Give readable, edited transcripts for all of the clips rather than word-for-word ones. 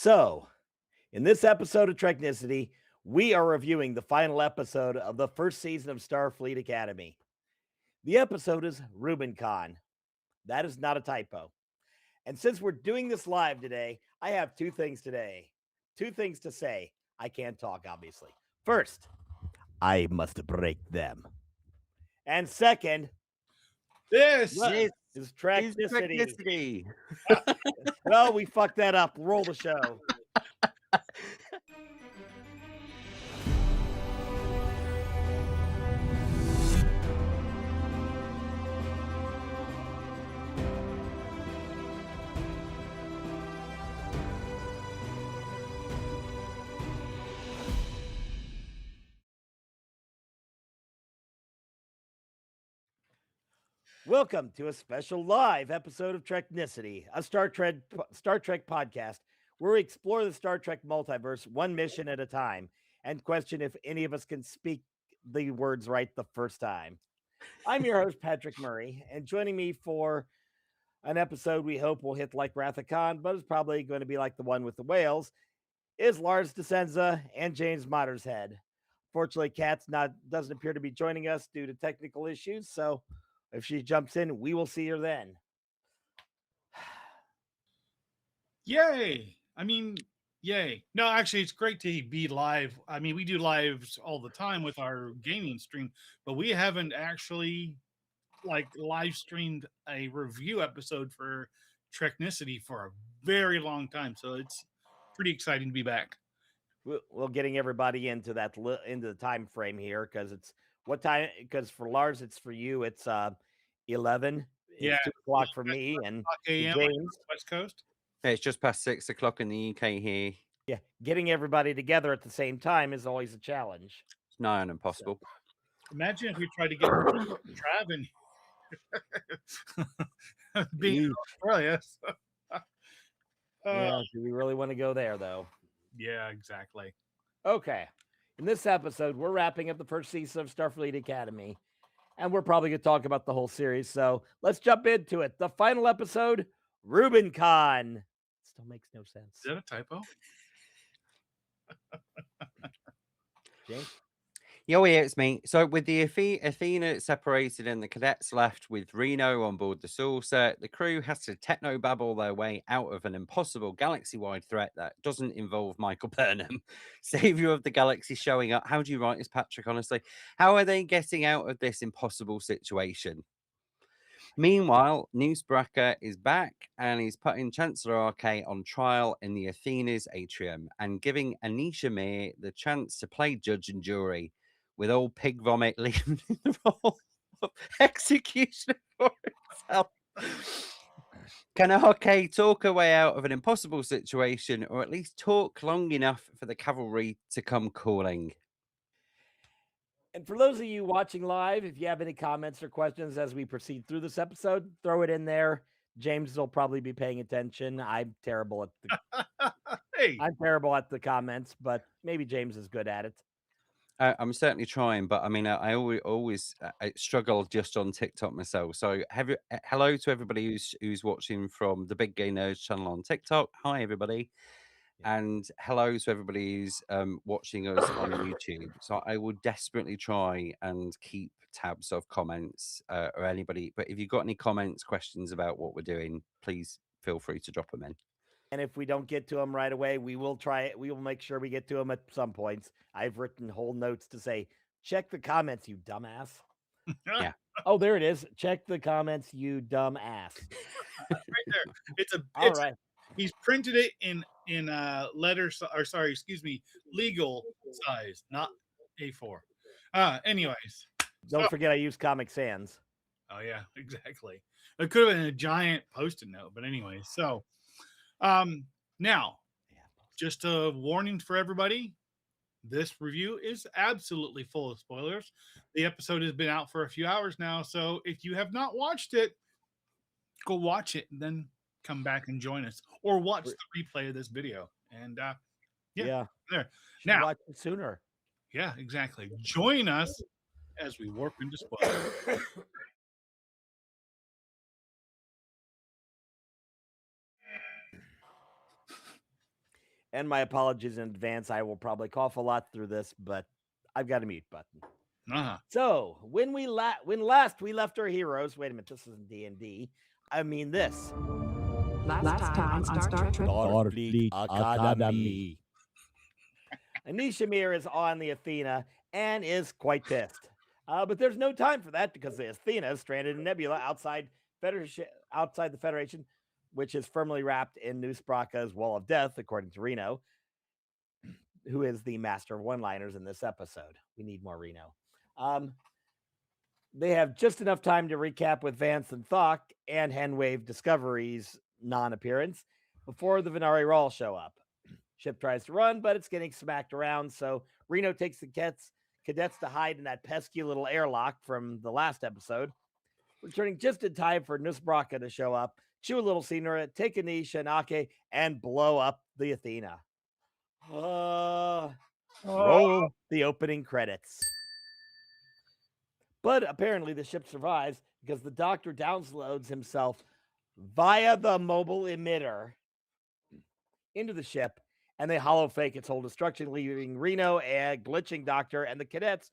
So, in this episode of Treknicity, we are reviewing the final episode of the first season of Starfleet Academy. The episode is Rubicon. That is not a typo. And since we're doing this live today, I have two things today. Two things to say. I can't talk, obviously. First, I must break them. And second, This what is is Treknicity? Treknicity. Well, we fucked that up. Roll the show. Welcome to a special live episode of Treknicity, a Star Trek podcast where we explore the Star Trek multiverse one mission at a time and question if any of us can speak the words right the first time. I'm your host, Patrick Murray, and joining me for an episode we hope will hit like Wrath of Khan, but it's probably going to be like the one with the whales, is Lars DeSenza and James Mottershead. Fortunately, Kat's doesn't appear to be joining us due to technical issues, so if she jumps in, we will see her then. yay. Yay. No, actually, it's great to be live. I mean, we do lives all the time with our gaming stream, but we haven't actually live streamed a review episode for Treknicity for a very long time. So it's pretty exciting to be back. We're getting everybody into the time frame here because it's what time? Because for Lars, it's for you. It's 11. Yeah, it's 2:00 for me and a.m. James. West Coast. Yeah, it's just past 6 o'clock in the UK here. Yeah, getting everybody together at the same time is always a challenge. It's nigh on impossible. Imagine if we tried to get Trav in being in Australia. Yeah, do we really want to go there though? Yeah, exactly. Okay. In this episode, we're wrapping up the first season of Starfleet Academy, and we're probably going to talk about the whole series. So let's jump into it. The final episode, Rubicon. Still makes no sense. Is that a typo? James? Yeah, it's me. So with the Athena separated and the cadets left with Reno on board the saucer, the crew has to techno-babble their way out of an impossible galaxy-wide threat that doesn't involve Michael Burnham, savior of the galaxy, showing up. How do you write this, Patrick, honestly? How are they getting out of this impossible situation? Meanwhile, Newsbracker is back and he's putting Chancellor RK on trial in the Athena's atrium and giving Anisha Mir the chance to play judge and jury, with old pig vomit leaving the role of executioner for himself. Can RK talk her way out of an impossible situation, or at least talk long enough for the cavalry to come calling? And for those of you watching live, if you have any comments or questions as we proceed through this episode, throw it in there. James will probably be paying attention. I'm terrible at the comments, but maybe James is good at it. I'm certainly trying, but I mean, I always I struggle just on TikTok myself. So, hello to everybody who's watching from the Big Gay Nerds channel on TikTok. Hi, everybody, and hello to everybody who's watching us on YouTube. So, I will desperately try and keep tabs of comments or anybody. But if you've got any comments, questions about what we're doing, please feel free to drop them in. And if we don't get to them right away, we will try it. We will make sure we get to them at some points. I've written whole notes to say, check the comments, you dumbass. Yeah. Oh, there it is. Check the comments, you dumbass. Right there. It's all right. He's printed it in legal size, not A4. Anyways. Don't forget I use Comic Sans. Oh yeah, exactly. It could have been a giant Post-it note, but anyway, so now, just a warning for everybody. This review is absolutely full of spoilers. The episode has been out for a few hours now, so if you have not watched it, go watch it and then come back and join us, or watch the replay of this video. And there. Now, watch it sooner. Yeah, exactly. Join us as we warp into spoilers. And my apologies in advance. I will probably cough a lot through this, but I've got a mute button. Uh-huh. So when last we left our heroes, wait a minute, this isn't D&D. I mean this. Last time on Star Trek. Starfleet Academy. Anisha Mir is on the Athena and is quite pissed. But there's no time for that because the Athena is stranded in Nebula outside the Federation, which is firmly wrapped in Newsbraka's Wall of Death, according to Reno, who is the master of one-liners in this episode. We need more Reno. They have just enough time to recap with Vance and Thok and Handwave Discovery's non-appearance before the Venari Rawl show up. Ship tries to run, but it's getting smacked around, so Reno takes the cadets to hide in that pesky little airlock from the last episode, returning just in time for Nusbraka to show up, chew a little scenery, take Anisha and Ake, and blow up the Athena. Roll the opening credits. But apparently the ship survives because the Doctor downloads himself via the mobile emitter into the ship, and they hollow fake its whole destruction, leaving Reno, a glitching Doctor, and the cadets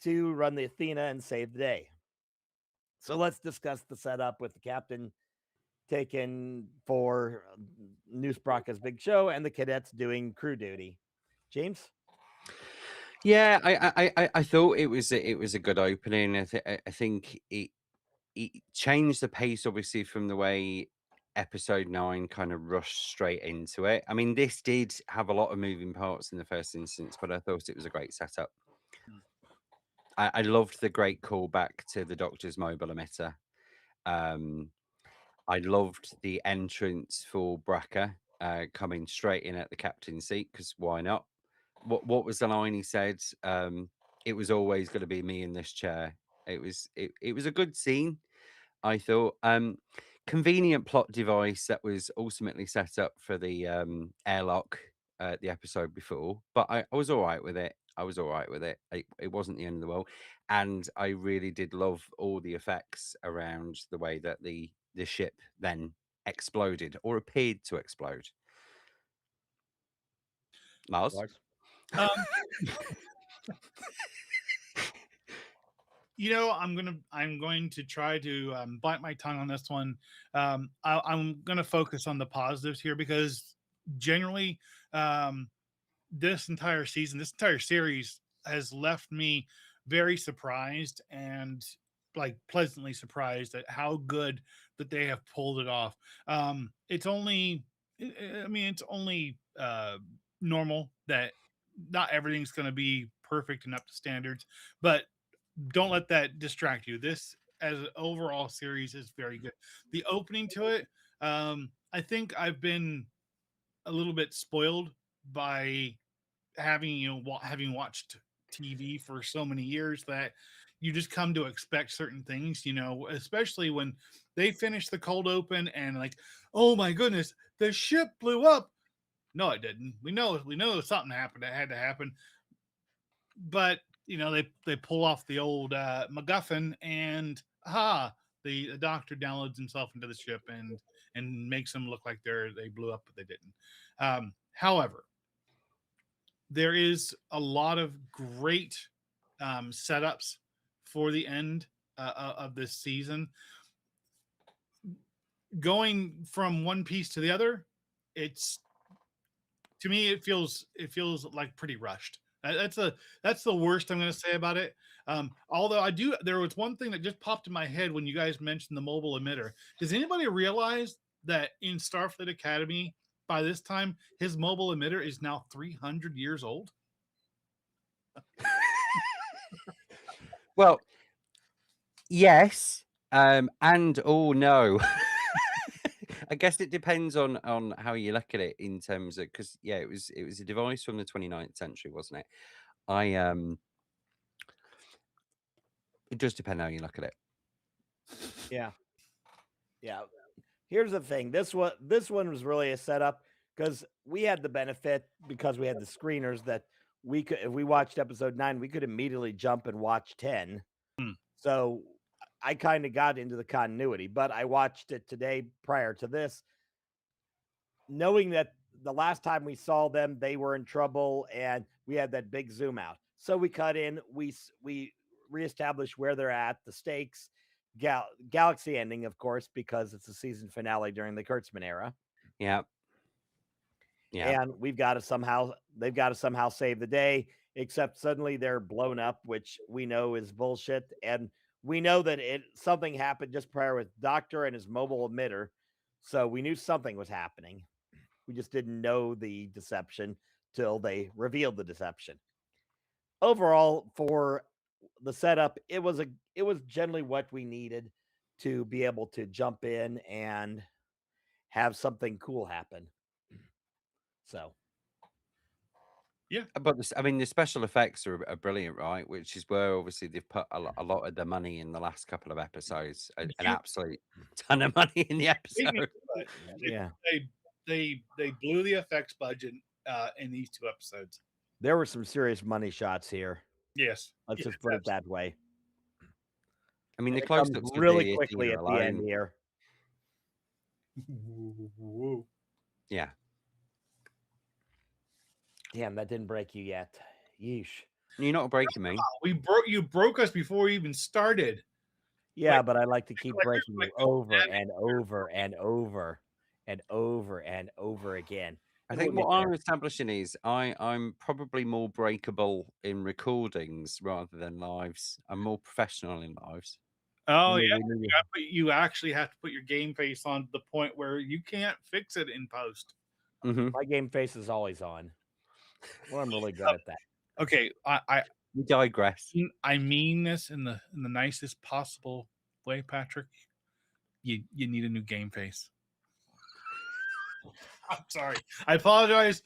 to run the Athena and save the day. So let's discuss the setup with the captain taken for Newsbraka's big show and the cadets doing crew duty. James? Yeah, I thought it was a good opening. I think it changed the pace, obviously, from the way episode 9 kind of rushed straight into it. I mean, this did have a lot of moving parts in the first instance, but I thought it was a great setup. I loved the great callback to the Doctor's mobile emitter. I loved the entrance for Bracker coming straight in at the captain's seat, because why not? What was the line he said? It was always going to be me in this chair. It was a good scene, I thought. Convenient plot device that was ultimately set up for the airlock the episode before, but I was all right with it. It wasn't the end of the world, and I really did love all the effects around the way that the ship then exploded or appeared to explode. Mars. Um, I'm going to try to bite my tongue on this one. I'm going to focus on the positives here, because generally, this entire series has left me very surprised and like pleasantly surprised at how good that they have pulled it off. It's only, it's only normal that not everything's going to be perfect and up to standards, but don't let that distract you. This as an overall series is very good. The opening to it, I think I've been a little bit spoiled by having watched TV for so many years that you just come to expect certain things, especially when they finish the cold open and like, oh my goodness, the ship blew up. No, it didn't. We know something happened that had to happen. But they pull off the old MacGuffin, and the Doctor downloads himself into the ship and makes them look like they blew up, but they didn't. However, there is a lot of great setups for the end of this season. Going from one piece to the other, to me it feels like pretty rushed. That's the worst I'm going to say about it. Although there was one thing that just popped in my head when you guys mentioned the mobile emitter. Does anybody realize that in Starfleet Academy, by this time, his mobile emitter is now 300 years old? Well, yes, and oh no. I guess it depends on how you look at it in terms of, because it was a device from the 29th century, wasn't it? It does depend how you look at it. Yeah. Here's the thing. This one was really a setup because we had the benefit, because we had the screeners, that we could, if we watched episode 9, we could immediately jump and watch 10. So I kind of got into the continuity, but I watched it today prior to this, knowing that the last time we saw them, they were in trouble, and we had that big zoom out. So we cut in, we reestablish where they're at, the stakes, galaxy ending, of course, because it's the season finale during the Kurtzman era. Yeah. Yeah. And they've got to somehow save the day, except suddenly they're blown up, which we know is bullshit. And we know that something happened just prior with Doctor and his mobile emitter. So we knew something was happening. We just didn't know the deception till they revealed the deception. Overall, for the setup, it was generally what we needed to be able to jump in and have something cool happen. So But I mean, the special effects are brilliant, right? Which is where obviously they've put a lot of the money in the last couple of episodes. An You- absolute ton of money in the Speaking of episode. that, yeah, they blew the effects budget in these 2 episodes. there were some serious money shots here. Yes. Let's Yes, just put it that way. I mean, the It comes close-ups of really the quickly Athena at the end alone. here. absolutely. Yeah. Damn, that didn't break you yet. Yeesh. You're not breaking me. You broke us before we even started. Yeah, Like- but I like to keep like- breaking like you the over panic and over and over and over and over again. I And think we'll what get I'm there. establishing is I'm probably more breakable in recordings rather than lives. I'm more professional in lives. Oh We yeah, knew you- but you actually have to put your game face on to the point where you can't fix it in post. Mm-hmm. My game face is always on. Well, I'm really good at that. Okay, We digress. I mean this in the nicest possible way, Patrick. You need a new game face. I'm sorry. I apologize.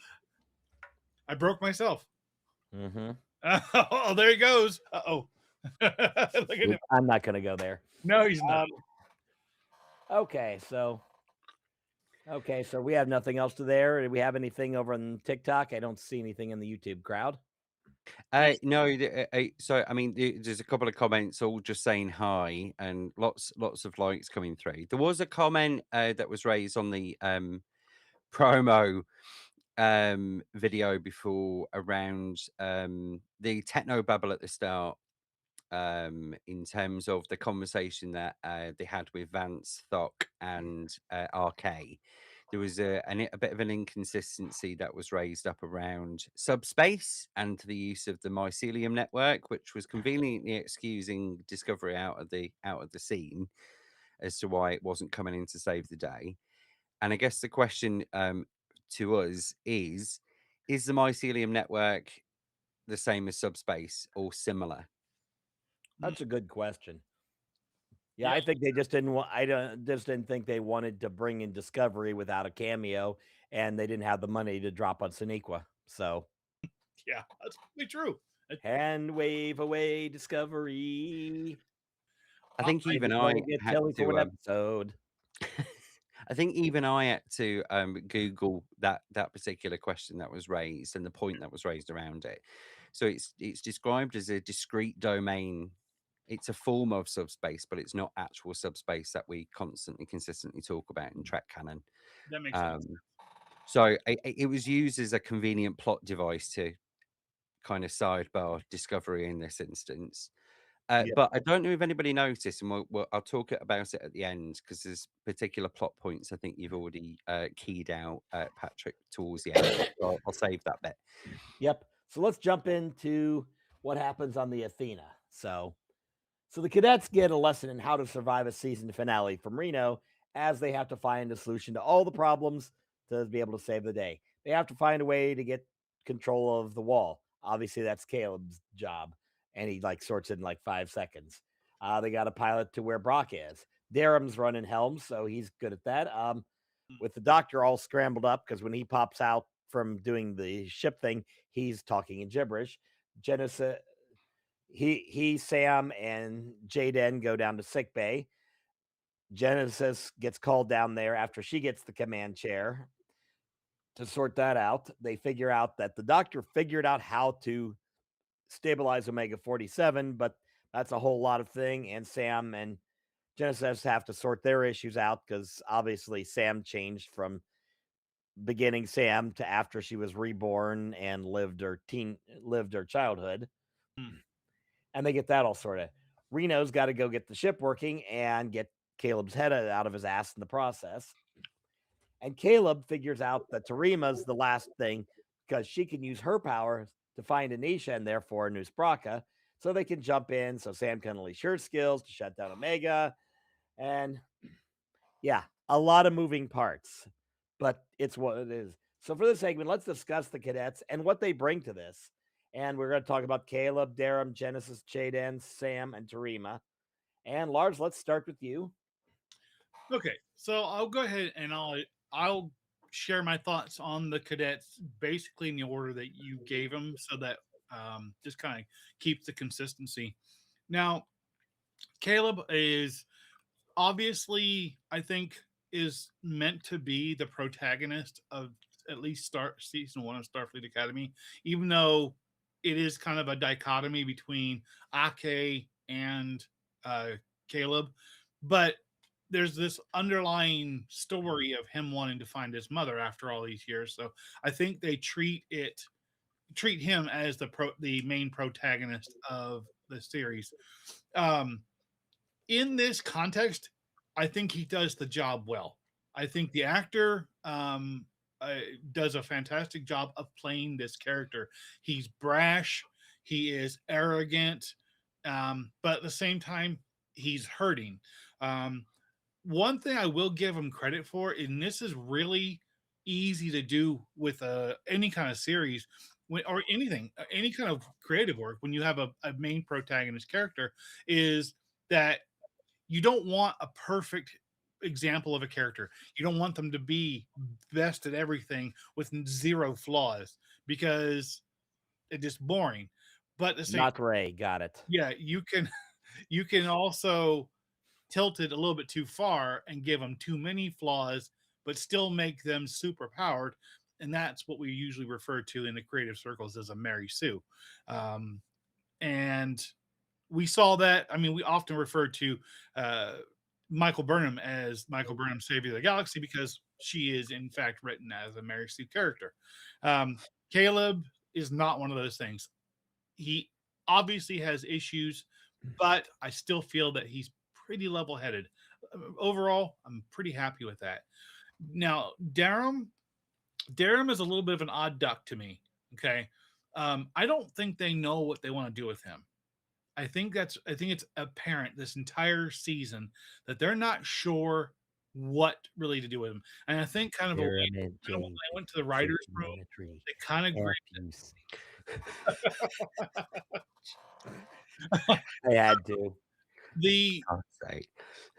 I broke myself. Mm-hmm. Oh, there he goes. Uh-oh. Look at him. I'm not going to go there. No, he's not. Okay, so we have nothing else to there. Do we have anything over on TikTok? I don't see anything in the YouTube crowd. No, so I mean, there's a couple of comments all just saying hi, and lots of likes coming through. There was a comment that was raised on the promo video before around the techno babble at the start, in terms of the conversation that they had with Vance, Thock, and RK. There was a bit of an inconsistency that was raised up around subspace and the use of the mycelium network, which was conveniently excusing Discovery out of the scene as to why it wasn't coming in to save the day. And I guess the question to us is the mycelium network the same as subspace or similar? That's a good question. Yeah, Yeah. I think they just didn't want. Just didn't think they wanted to bring in Discovery without a cameo, and they didn't have the money to drop on Sonequa. So Yeah, that's probably true. hand wave away Discovery. I think even Maybe I we'll get had Kelly for to. an episode. I think even I had to Google that particular question that was raised and the point that was raised around it. So it's described as a discrete domain. It's a form of subspace, but it's not actual subspace that we consistently talk about in Trek canon. That makes sense. So it was used as a convenient plot device to kind of sidebar Discovery in this instance. Yeah. But I don't know if anybody noticed, and I'll talk about it at the end because there's particular plot points I think you've already keyed out, Patrick, towards the end. So I'll save that bit. Yep. So let's jump into what happens on the Athena. So the cadets get a lesson in how to survive a season finale from Reno, as they have to find a solution to all the problems to be able to save the day. They have to find a way to get control of the wall. Obviously, that's Caleb's job, and he sorts it in 5 seconds. They got a pilot to where Brock is. Darham's running helm, so he's good at that. With the Doctor all scrambled up because when he pops out from doing the ship thing, he's talking in gibberish. Genesis, he, Sam, and Jaden go down to sick bay. Genesis gets called down there after she gets the command chair to sort that out. They figure out that the Doctor figured out how to stabilize Omega 47, but that's a whole lot of thing. And Sam and Genesis have to sort their issues out because obviously Sam changed from beginning Sam to after she was reborn and lived her childhood, Hmm. and they get that all sorted. Reno's got to go get the ship working and get Caleb's head out of his ass in the process. And Caleb figures out that Tarima's the last thing because she can use her power to find Anisha and therefore Nusbraka, so they can jump in. So Sam can unleash her skills to shut down Omega, and yeah, a lot of moving parts, but it's what it is. So for this segment, let's discuss the cadets and what they bring to this. And we're going to talk about Caleb, Darum, Genesis, Chaden, Sam, and Tarima. And Lars, let's start with you. Okay, so I'll go ahead and I'll share my thoughts on the cadets basically in the order that you gave them, so that just kind of keeps the consistency. Now, Caleb is obviously, I think, is meant to be the protagonist of at least season 1 of Starfleet Academy, even though it is kind of a dichotomy between Ake and Caleb, but there's this underlying story of him wanting to find his mother after all these years. So I think they treat him as the main protagonist of the series. In this context, I think he does the job well. I think the actor does a fantastic job of playing this character. He's brash, he is arrogant, but at the same time, he's hurting. One thing I will give him credit for, and this is really easy to do with any kind of series or anything, any kind of creative work, when you have a main protagonist character, is that you don't want a perfect example of a character. You don't want them to be best at everything with zero flaws, because it's just boring. But at the same, Not Ray, got it. yeah, you can also tilt it a little bit too far and give them too many flaws, but still make them super powered. And that's what we usually refer to in the creative circles as a Mary Sue. And we saw that. I mean, we often refer to Michael Burnham as Michael Burnham, Savior of the Galaxy, because she is, in fact, written as a Mary Sue character. Caleb is not one of those things. He obviously has issues, but I still feel that he's pretty level-headed. Overall, I'm pretty happy with that. Now, Darum is a little bit of an odd duck to me. Okay, I don't think they know what they want to do with him. I think it's apparent this entire season that they're not sure what really to do with him. And I think kind of when I went to the writers' room, they kind of I had to.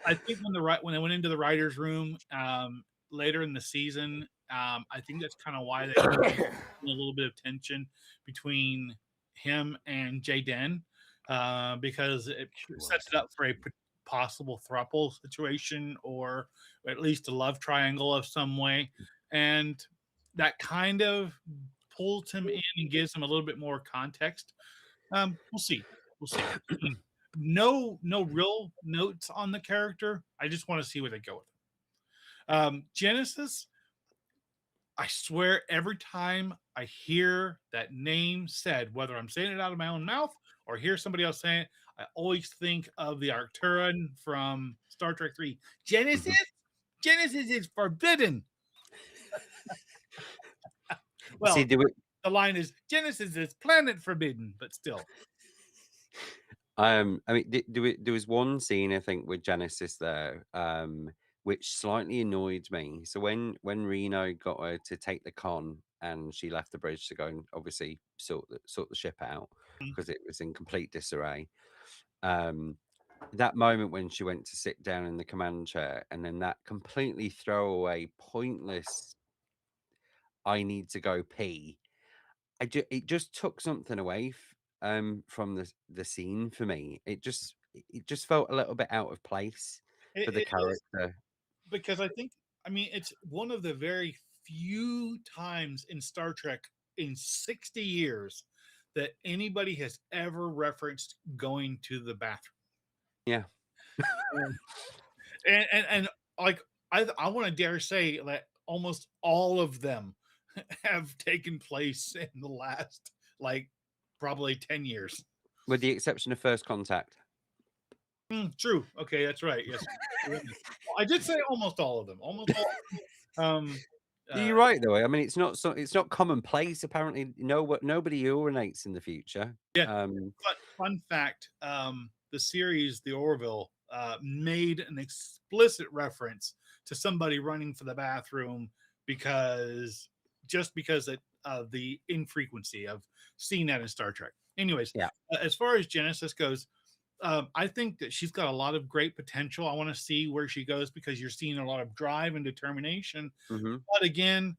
I think when they went into the writers' room later in the season, I think that's kind of why they a little bit of tension between him and Jaden, because it sets it up for a possible throuple situation, or at least a love triangle of some way, and that kind of pulls him in and gives him a little bit more context. We'll see. No real notes on the character. I just want to see where they go with it. Genesis, I swear every time I hear that name said, whether I'm saying it out of my own mouth or hear somebody else saying it, I always think of the Arcturan from Star Trek 3. Genesis? Genesis is forbidden. Well, See, the line is Genesis is planet forbidden, but still. I mean, there was one scene, I think, with Genesis there, which slightly annoyed me. So when Reno got her to take the con and she left the bridge to go and obviously sort the ship out because it was in complete disarray. That moment when she went to sit down in the command chair, and then that completely throwaway, pointless, I need to go pee. It just took something away from the scene for me. It just felt a little bit out of place for the character. Because I mean, it's one of the very few times in Star Trek in 60 years that anybody has ever referenced going to the bathroom. Yeah. and like I want to dare say that almost all of them have taken place in the last like probably 10 years. With the exception of First Contact. True. Okay, that's right. Yes. I did say almost all of them. Almost all of them. You're right though. I mean, it's not commonplace. Apparently, nobody urinates in the future. Yeah. But fun fact: the series, The Orville, made an explicit reference to somebody running for the bathroom because of the infrequency of seeing that in Star Trek. Anyways, Yeah. As far as Genesis goes, I think that she's got a lot of great potential. I want to see where she goes because you're seeing a lot of drive and determination. But again,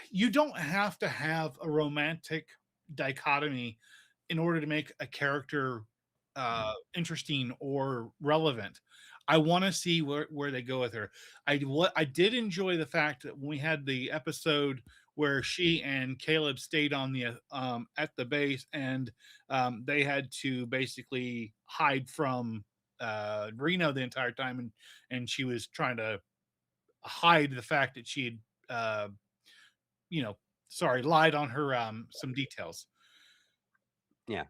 you don't have to have a romantic dichotomy in order to make a character interesting or relevant. I want to see where they go with her. I did enjoy the fact that when we had the episode where she and Caleb stayed on the at the base and they had to basically hide from Reno the entire time, and she was trying to hide the fact that she had lied on her some details. Yeah.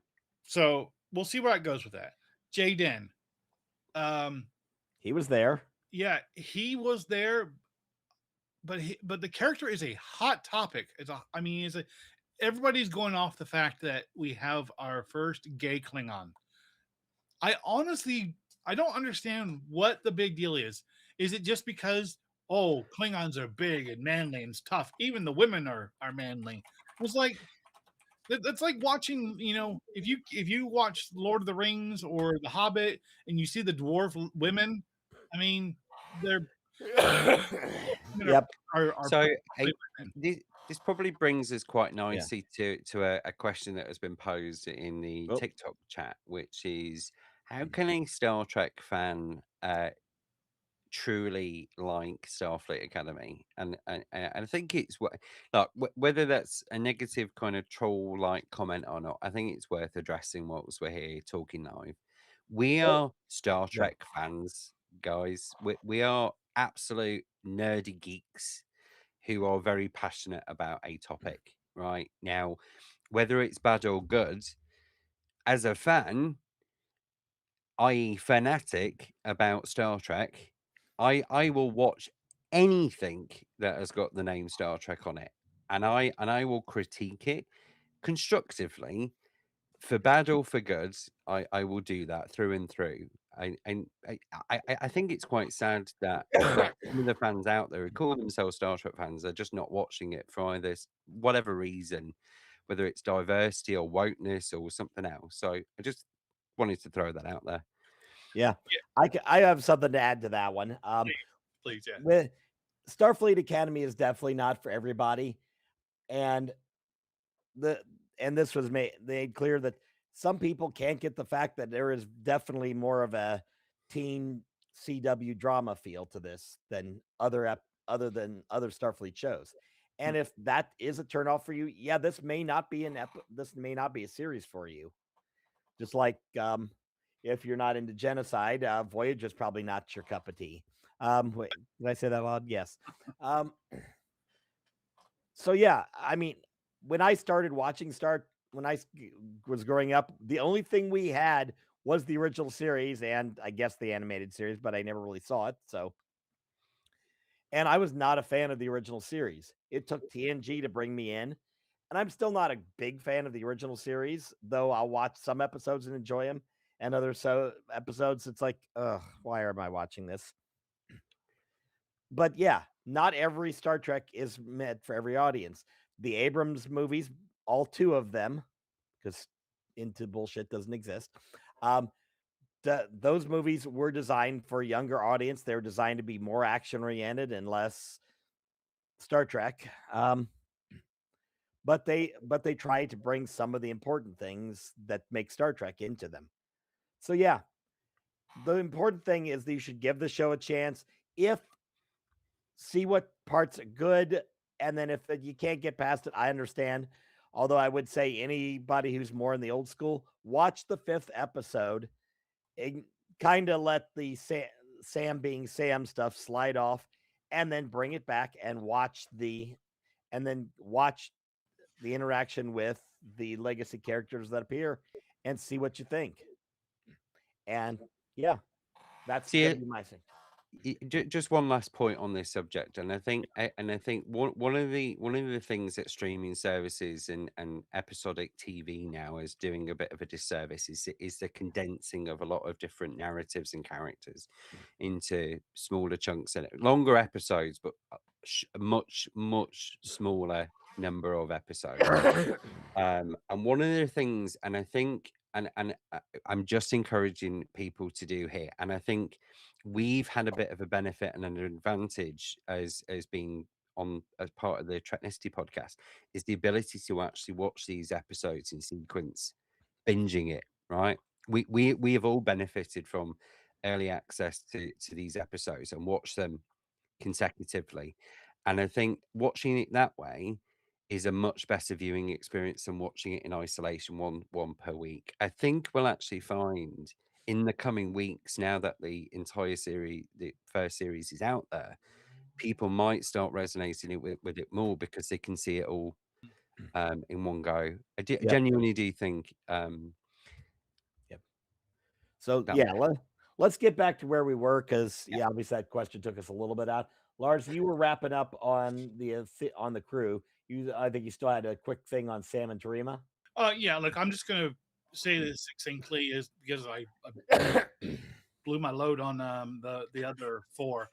So we'll see where it goes with that. Jaden. He was there. Yeah, he was there, but the character is a hot topic. Everybody's going off the fact that we have our first gay Klingon. I don't understand what the big deal is. Is it just because Klingons are big and manly and tough? Even the women are manly. It's like that's like watching, if you watch Lord of the Rings or The Hobbit and you see the dwarf women, I mean, they're Yep. So this probably brings us quite nicely to a question that has been posed in the TikTok chat, which is, how can a Star Trek fan truly like Starfleet Academy? And I think it's whether that's a negative kind of troll like comment or not, I think it's worth addressing whilst we're here talking live. We are Star Trek fans, guys. We are absolute nerdy geeks who are very passionate about a topic. Right now, whether it's bad or good, as a fan, i.e. fanatic about Star Trek, I will watch anything that has got the name Star Trek on it, and I will critique it constructively, for bad or for good. I will do that through and through. I think it's quite sad that some of the fans out there who call themselves Star Trek fans are just not watching it for either whatever reason, whether it's diversity or wokeness or something else. So I just wanted to throw that out there. Yeah. I have something to add to that one. Please, yeah. With Starfleet Academy is definitely not for everybody, and this was made clear that some people can't get the fact that there is definitely more of a teen CW drama feel to this than other Starfleet shows. And if that is a turnoff for you, yeah, this may not be a series for you. Just like if you're not into genocide, Voyager's probably not your cup of tea. Wait, did I say that loud? Yes. So yeah, I mean, when I started watching when I was growing up, the only thing we had was the original series and I guess the animated series, but I never really saw it. So, and I was not a fan of the original series. It took TNG to bring me in, and I'm still not a big fan of the original series, though I'll watch some episodes and enjoy them, and other episodes it's like, ugh, why am I watching this? But yeah, not every Star Trek is meant for every audience. The Abrams movies, all two of them, because Into Bullshit doesn't exist. Those movies were designed for a younger audience. They were designed to be more action oriented and less Star Trek. But they try to bring some of the important things that make Star Trek into them. So yeah, the important thing is that you should give the show a chance. See what parts are good, and then if you can't get past it, I understand. Although I would say anybody who's more in the old school, watch the 5th episode and kind of let the Sam being Sam stuff slide off, and then bring it back and watch the interaction with the legacy characters that appear and see what you think. And yeah, that's See, gonna be my thing. just one last point on this subject, and I think one of the things that streaming services and episodic TV now is doing a bit of a disservice is the condensing of a lot of different narratives and characters into smaller chunks and longer episodes, but a much smaller number of episodes. And one of the things, and I think, I'm just encouraging people to do here, and I think we've had a bit of a benefit and an advantage as being on as part of the Treknicity podcast, is the ability to actually watch these episodes in sequence, binging it. Right, we have all benefited from early access to these episodes and watch them consecutively, and I think watching it that way is a much better viewing experience than watching it in isolation, one per week. I think we'll actually find in the coming weeks, now that the entire series, the first series, is out there, people might start resonating with it more because they can see it all in one go. Yep. Genuinely do think Yep. So that yeah, let's get back to where we were, because obviously that question took us a little bit out. Lars, you were wrapping up on the crew. I think you still had a quick thing on Sam and Tarima. Yeah, look, I'm just gonna say this succinctly is because I blew my load on the other four.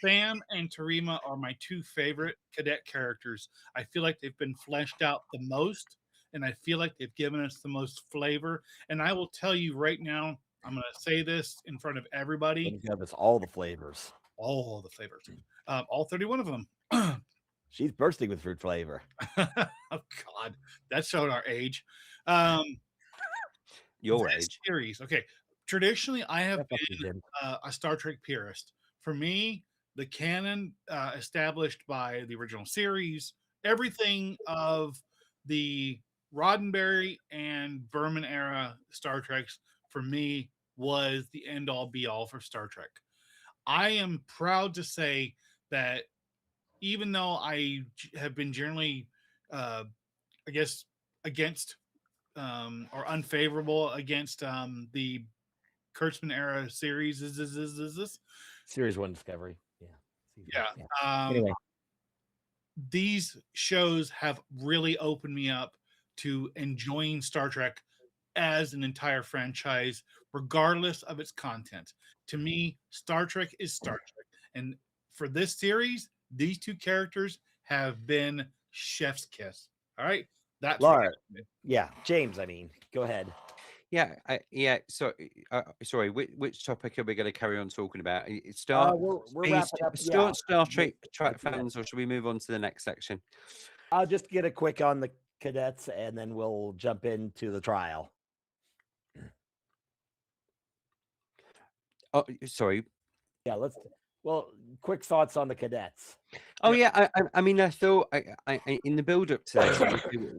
Sam and Tarima are my two favorite cadet characters. I feel like they've been fleshed out the most, and I feel like they've given us the most flavor. And I will tell you right now, I'm going to say this in front of everybody. Give us all the flavors. All the flavors. All 31 of them. She's bursting with fruit flavor. Oh, God. That showed our age. your age. Series. Okay. Traditionally, I have been a Star Trek purist. For me, the canon established by the original series, everything of the Roddenberry and Berman era Star Treks, for me, was the end all be all for Star Trek. I am proud to say that even though I have been generally, I guess, against or unfavorable against the Kurtzman era series, is this Series 1 Discovery? Anyway, these shows have really opened me up to enjoying Star Trek as an entire franchise, regardless of its content. To me, Star Trek is Star Trek, and for this series, these two characters have been chef's kiss. All right, that's Laura. Yeah, James. I mean, go ahead. Yeah, So, sorry, which topic are we going to carry on talking about? We're wrapping up. Star Trek fans, or should we move on to the next section? I'll just get a quick on the cadets, and then we'll jump into the trial. Oh, sorry. Yeah, quick thoughts on the cadets. Oh yeah, I mean, I thought I in the build up to this,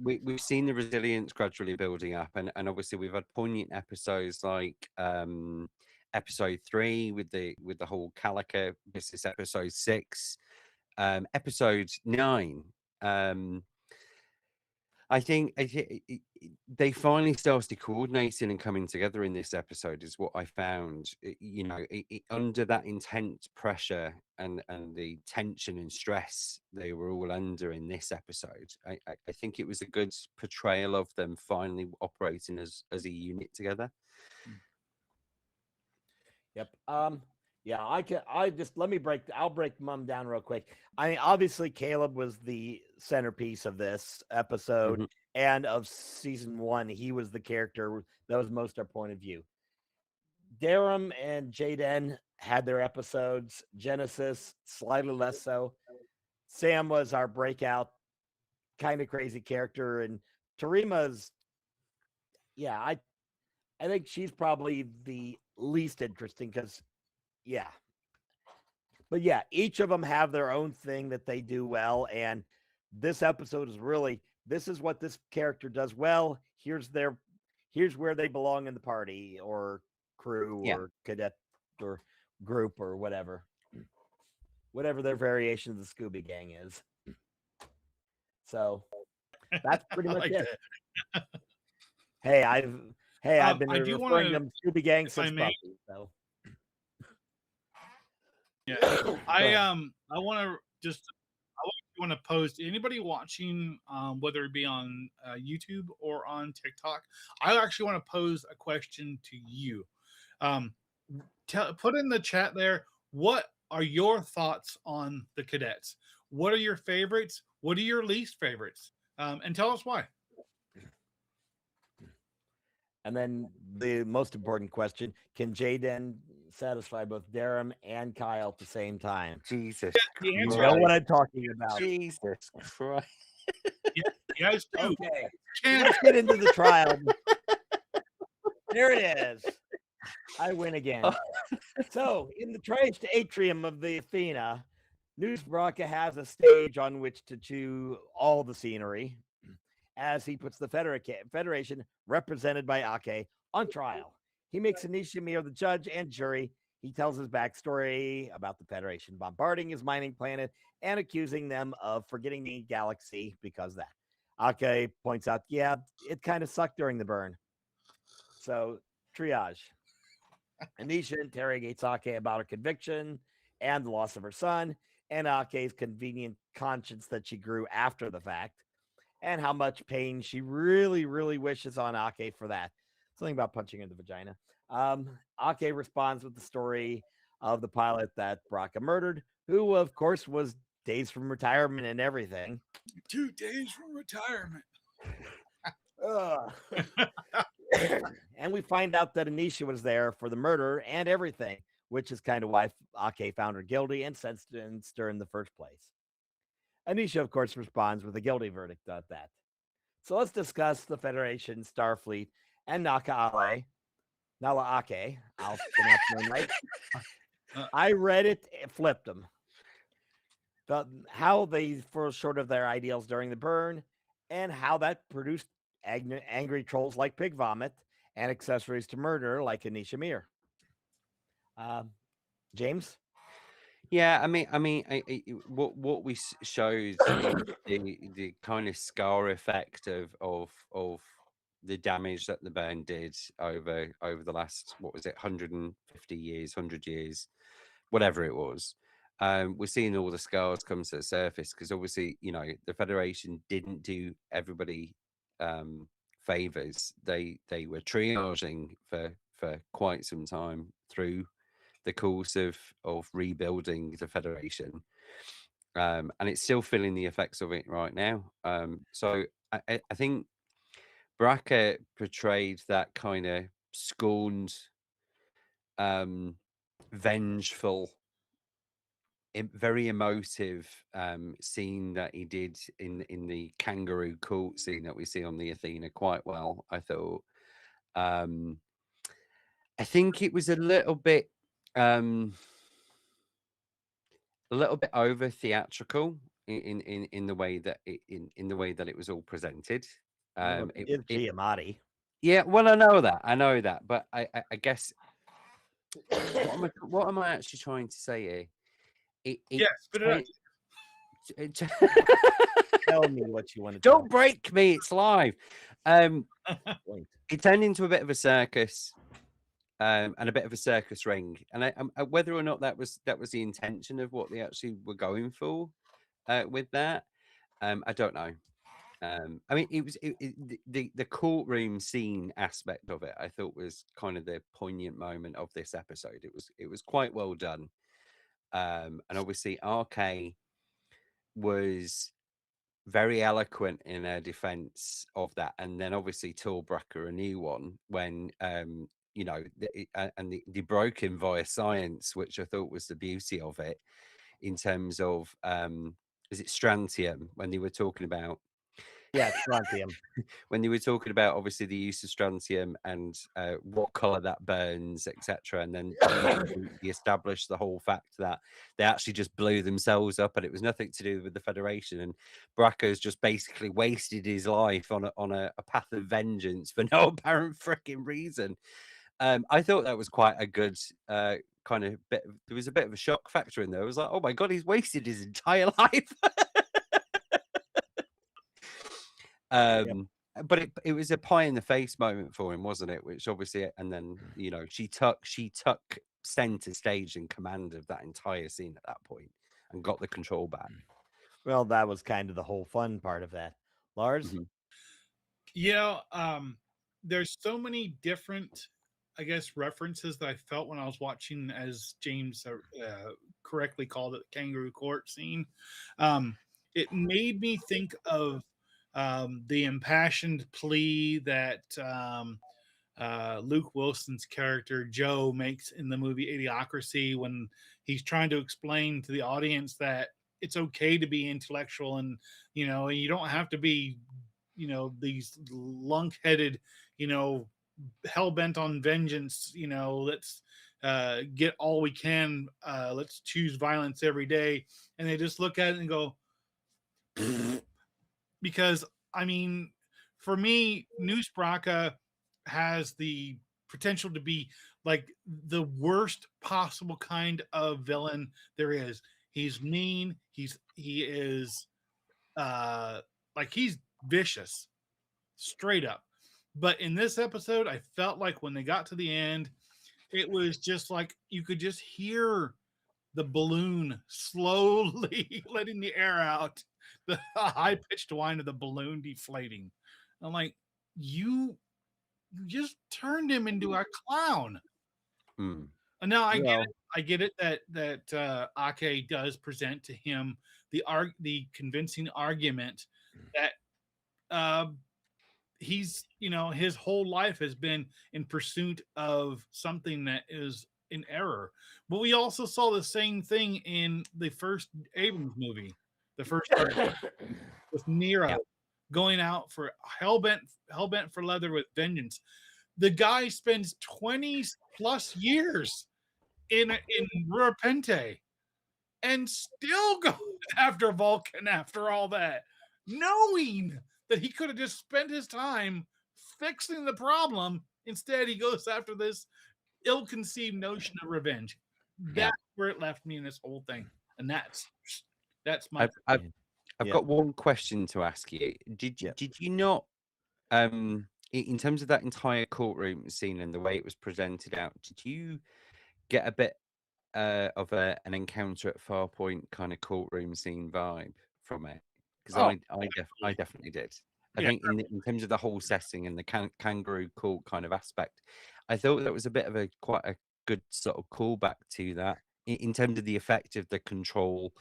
we've seen the resilience gradually building up, and obviously we've had poignant episodes like episode 3 with the whole Calica. This is episode 6, episode 9. I think they finally started coordinating and coming together in this episode, is what I found. You know, under that intense pressure and the tension and stress they were all under in this episode, I think it was a good portrayal of them finally operating as a unit together. Yep. Yeah, I'll break Mum down real quick. I mean, obviously Caleb was the centerpiece of this episode and of season 1. He was the character that was most our point of view. Darum and Jaden had their episodes. Genesis, slightly less so. Sam was our breakout kind of crazy character, and Tarima's, I think she's probably the least interesting because, but each of them have their own thing that they do well, and this episode is really, this is what this character does well. Here's where they belong in the party or crew or cadet or group or whatever. whatever their variation of the Scooby Gang is. So that's pretty I much like it. that. Hey, I've been I do want referring to to, them Scooby Gang if I since may, Buffy. So yeah, go ahead. I want to just, I want to pose to anybody watching, whether it be on YouTube or on TikTok. I actually want to pose a question to you. Um, put in the chat there, what are your thoughts on the cadets? What are your favorites? What are your least favorites? And tell us why. And then the most important question: can Jaden satisfy both Darum and Kyle at the same time? Jesus The You answer know is what I'm talking about. Jesus Christ. yes, too. Okay, Can let's get into the trial. There it is. I win again. So, in the traced atrium of the Athena, Newsbraka has a stage on which to chew all the scenery as he puts the Federation, represented by Ake, on trial. He makes Anisha Mir the judge and jury. He tells his backstory about the Federation bombarding his mining planet and accusing them of forgetting the galaxy because of that. Ake points out, yeah, it kind of sucked during the burn. So, triage. Anisha interrogates Ake about her conviction and the loss of her son, and Ake's convenient conscience that she grew after the fact, and how much pain she really, really wishes on Ake for that. Something about punching her in the vagina. Ake responds with the story of the pilot that Braca murdered, who, of course, was days from retirement and everything. 2 days from retirement. And we find out that Anisha was there for the murder and everything, which is kind of why Ake found her guilty and sentenced her in the first place. Anisha, of course, responds with a guilty verdict at that. So let's discuss the Federation, Starfleet, and Nala Ake. I'll pronounce the name right. I read it, flipped them. How they fell short of their ideals during the burn, and how that produced angry trolls like Pig Vomit and accessories to murder like Anisha Mir. James? Yeah, what we showed the kind of scar effect of the damage that the burn did over the last, what was it, 150 years, 100 years, whatever it was. We're seeing all the scars come to the surface because obviously, the Federation didn't do everybody favors. They were triaging for quite some time through the course of rebuilding the Federation, and it's still feeling the effects of it right now. So I think Braca portrayed that kind of scorned, vengeful, very emotive scene that he did in the kangaroo court scene that we see on the Athena quite well, I thought. I think it was a little bit over theatrical in the way that in the way that it was all presented. Well, it's Giamatti. Yeah, well, I know that, but I guess what am I actually trying to say here? Yes, spit it out. Tell me what you want to Don't break me, it's live. Wait. It turned into a bit of a circus, and a bit of a circus ring, and whether or not that was the intention of what they actually were going for with that, I don't know. I mean, it was the courtroom scene aspect of it. I thought was kind of the poignant moment of this episode. It was quite well done, and obviously RK was very eloquent in her defense of that, and then obviously Torbrecker a new one when and they broke him via science, which I thought was the beauty of it in terms of is it strontium when they were talking about. Yeah, strontium. When they were talking about obviously the use of strontium and what color that burns, etc., and then they established the whole fact that they actually just blew themselves up, and it was nothing to do with the Federation. And Bracco's just basically wasted his life on a path of vengeance for no apparent freaking reason. I thought that was quite a good kind of bit. There was a bit of a shock factor in there. I was like, oh my god, he's wasted his entire life. But it was a pie in the face moment for him, wasn't it? Which obviously, and then she took center stage and command of that entire scene at that point and got the control back. Well, that was kind of the whole fun part of that. Lars? Mhm. Yeah, there's so many different, I guess, references that I felt when I was watching, as James correctly called it, the kangaroo court scene. It made me think of the impassioned plea that Luke Wilson's character Joe makes in the movie Idiocracy, when he's trying to explain to the audience that it's okay to be intellectual, and you don't have to be these lunk-headed, hell-bent on vengeance, let's get all we can, let's choose violence every day. And they just look at it and go, because I mean, for me, Newsbraka has the potential to be like the worst possible kind of villain there is. He's mean, he is like, he's vicious, straight up. But in this episode, I felt like when they got to the end, it was just like you could just hear the balloon slowly letting the air out, the high-pitched whine of the balloon deflating. I'm like, you just turned him into a clown. Hmm. And now I get it that Ake does present to him the convincing argument that he's his whole life has been in pursuit of something that is in error. But we also saw the same thing in the first Abrams movie, the first with Nero, going out for hell-bent for leather with vengeance. The guy spends 20 plus years in Repente and still goes after Vulcan after all that, knowing that he could have just spent his time fixing the problem. Instead, he goes after this ill-conceived notion of revenge. That's where it left me in this whole thing. And that's my I've got one question to ask you. Did you not in terms of that entire courtroom scene and the way it was presented out, did you get a bit of an encounter at Farpoint kind of courtroom scene vibe from it? Because I definitely did. I think in terms of the whole setting and the kangaroo court kind of aspect, I thought that was a bit of quite a good sort of callback to that in terms of the effect of the control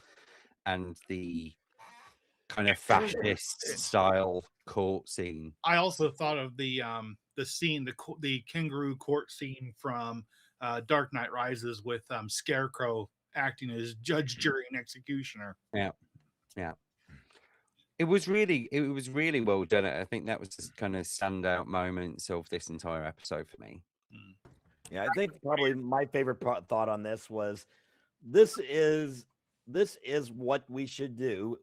and the kind of fascist style court scene. I also thought of the scene, the kangaroo court scene from Dark Knight Rises with Scarecrow acting as judge, jury, and executioner. Yeah. It was really well done. I think that was the kind of standout moments of this entire episode for me. Yeah, I think probably my favorite thought on this was this is what we should do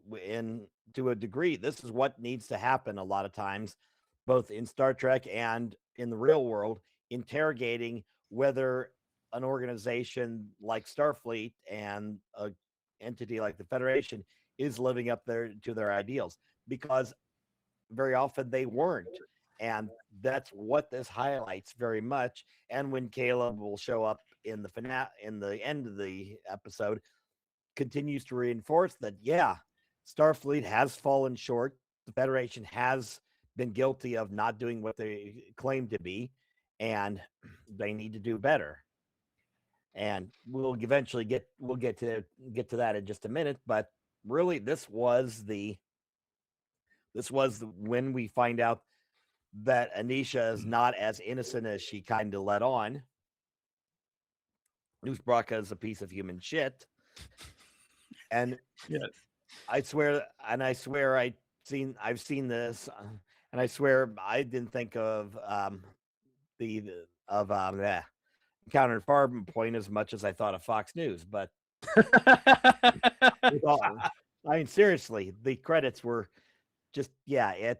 to a degree. This is what needs to happen a lot of times, both in Star Trek and in the real world, interrogating whether an organization like Starfleet and an entity like the Federation is living up to their ideals, because very often they weren't. And that's what this highlights very much. And when Caleb will show up in the end of the episode, continues to reinforce that, Starfleet has fallen short. The Federation has been guilty of not doing what they claim to be, and they need to do better. And we'll eventually get to that in just a minute. But really, this was when we find out that Anisha is not as innocent as she kind of let on. Newsbraka is a piece of human shit. And I've seen this, and I swear I didn't think of Encounter at Farpoint as much as I thought of Fox News. But I mean, seriously, the credits were just it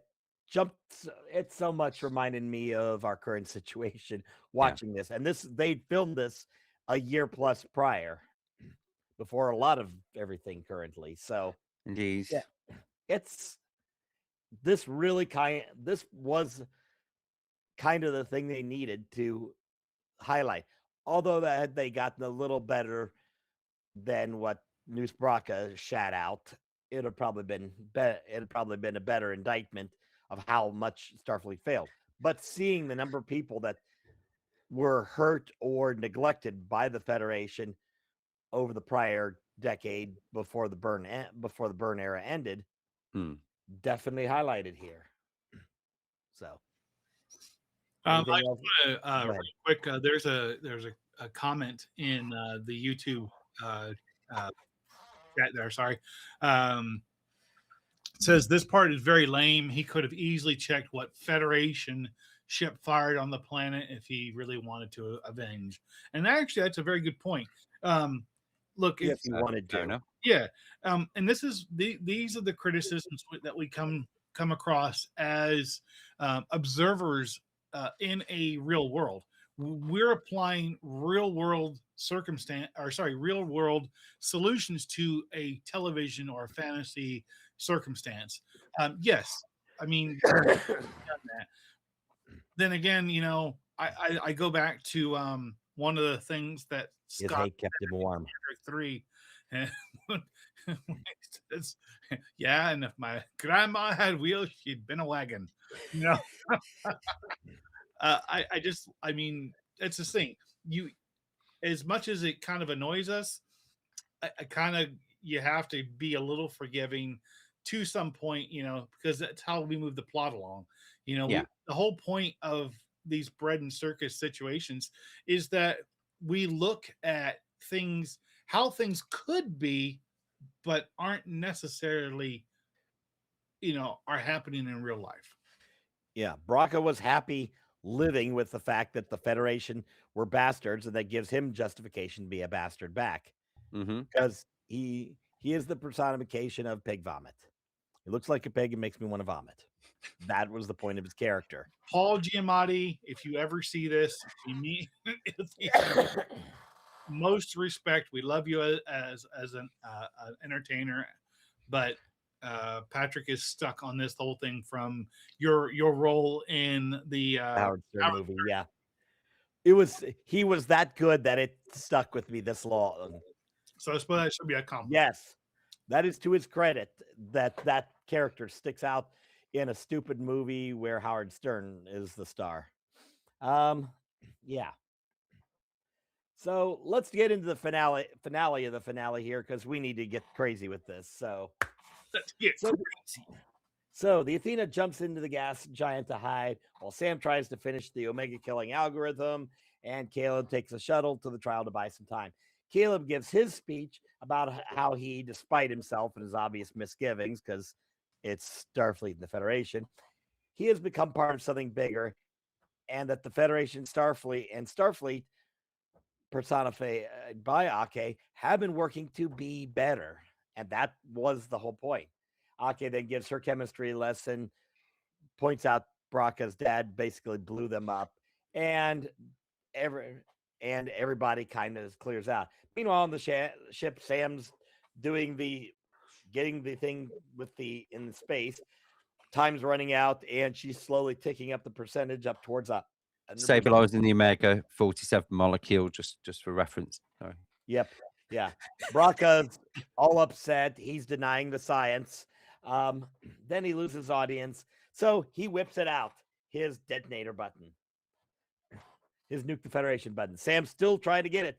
so much reminded me of our current situation watching this. And they filmed this a year plus prior, before a lot of everything currently. So Indeed. yeah, it's this was kind of the thing they needed to highlight. Although that had they gotten a little better than what News Braca shat out, it'd have probably been a better indictment of how much Starfleet failed. But seeing the number of people that were hurt or neglected by the Federation over the prior decade before the burn era ended, definitely highlighted here. So, I anything else? want to Go real ahead. quick. There's a comment in the YouTube chat there. Sorry. It says this part is very lame. He could have easily checked what Federation ship fired on the planet if he really wanted to avenge. And actually, that's a very good point. Look, If you wanted fair to. enough. yeah, and this is these are the criticisms that we come across as observers in a real world. We're applying real world real world solutions to a television or a fantasy circumstance. Yes, I mean, then again, you know, I go back to one of the things that His Scott hate kept him warm. 3 and when he says, yeah, and if my grandma had wheels, she'd been a wagon. You know, I mean, it's the thing. You, as much as it kind of annoys us, I kind of you have to be a little forgiving to some point, you know, because that's how we move the plot along. You know, Yeah. the whole point of these bread and circus situations is that we look at things, how things could be, but aren't necessarily, you know, are happening in real life. Yeah, Braca was happy living with the fact that the Federation were bastards, and that gives him justification to be a bastard back, because he is the personification of pig vomit. He looks like a pig and makes me want to vomit. That was the point of his character. Paul Giamatti, if you ever see this, you need most respect. We love you as an entertainer, but Patrick is stuck on this whole thing from your role in the Howard Stern movie. Yeah, he was that good that it stuck with me this long. So I suppose that should be a compliment. Yes, that is to his credit that character sticks out in a stupid movie where Howard Stern is the star. Yeah. So let's get into the finale of the finale here, because we need to get crazy with this. So Let's get crazy. So the Athena jumps into the gas giant to hide, while Sam tries to finish the Omega killing algorithm, and Caleb takes a shuttle to the trial to buy some time. Caleb gives his speech about how he, despite himself and his obvious misgivings, because it's Starfleet and the Federation, he has become part of something bigger, and that the Federation, Starfleet, personified by Ake, have been working to be better. And that was the whole point. Ake then gives her chemistry lesson, points out Braca's dad basically blew them up, and everybody kind of clears out. Meanwhile, on the ship, Sam's getting the thing in space. Time's running out, and she's slowly ticking up the percentage up towards 100%. Stabilizing the Omega 47 molecule, just for reference. Sorry. Yep. Yeah. Braca's all upset. He's denying the science. Then he loses audience. So he whips it out, his detonator button, his nuke the Federation button. Sam's still trying to get it.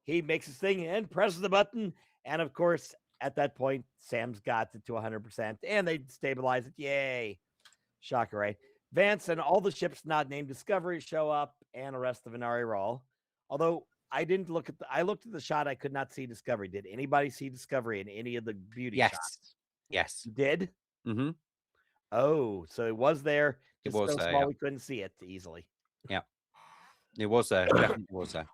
He makes his thing and presses the button. And of course, at that point, Sam's got it to 100%, and they stabilize it. Yay. Shocker, right? Vance and all the ships not named Discovery show up and arrest the Venari Rawl. Although I looked at the shot, I could not see Discovery. Did anybody see Discovery in any of the beauty shots? Yes. You did? Mm-hmm. Oh, so it was there. It Just was so there, small yeah. we couldn't see it easily. Yeah. It was there. Definitely was there.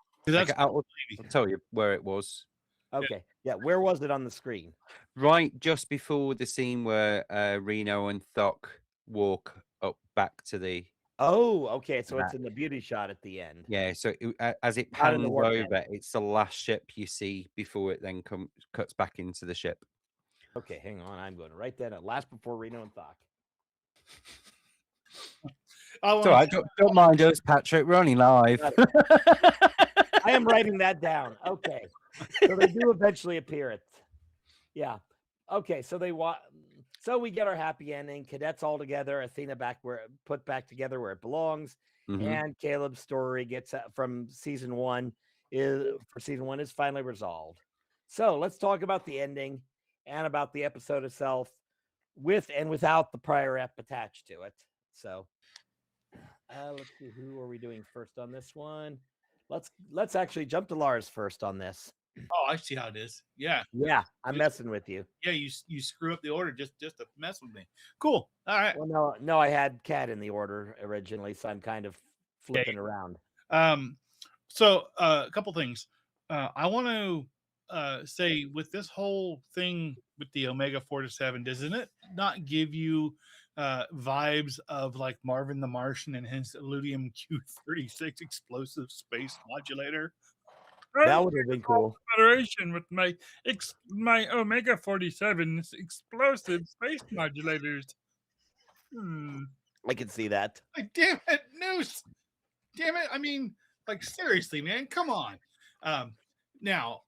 I'll tell you where it was. Okay. Yeah. Where was it on the screen? Right just before the scene where Reno and Thok walk up back to the Oh, okay. So That- it's in the beauty shot at the end. Yeah, so as it Not in the pans warp over, net. it's the last ship you see before it then cuts back into the ship. Okay, hang on. I'm going to write that at last before Reno and Thok. I So want don't mind us, Patrick. We're only live. I am writing that down. Okay. So they do eventually appear at. Yeah. Okay. So So we get our happy ending. Cadets all together. Athena put back together where it belongs. Mhm. And Caleb's story gets from season one is finally resolved. So let's talk about the ending and about the episode itself, with and without the prior ep attached to it. So let's see, who are we doing first on this one? Let's actually jump to Lars first on this. Oh, I see how it is. Yeah. Yeah, I'm messing with you. Yeah, you screw up the order just to mess with me. Cool. All right. Well, no, I had Cat in the order originally, so I'm kind of flipping around. So a couple things. I want to say, with this whole thing with the Omega 47, doesn't it not give you vibes of like Marvin the Martian and his Illudium Q-36 explosive space modulator? That would have been cool. Federation with my Omega 47 explosive space modulators. I can see that. Like, damn it, Noose. Damn it. I mean, like, seriously, man, come on. Now,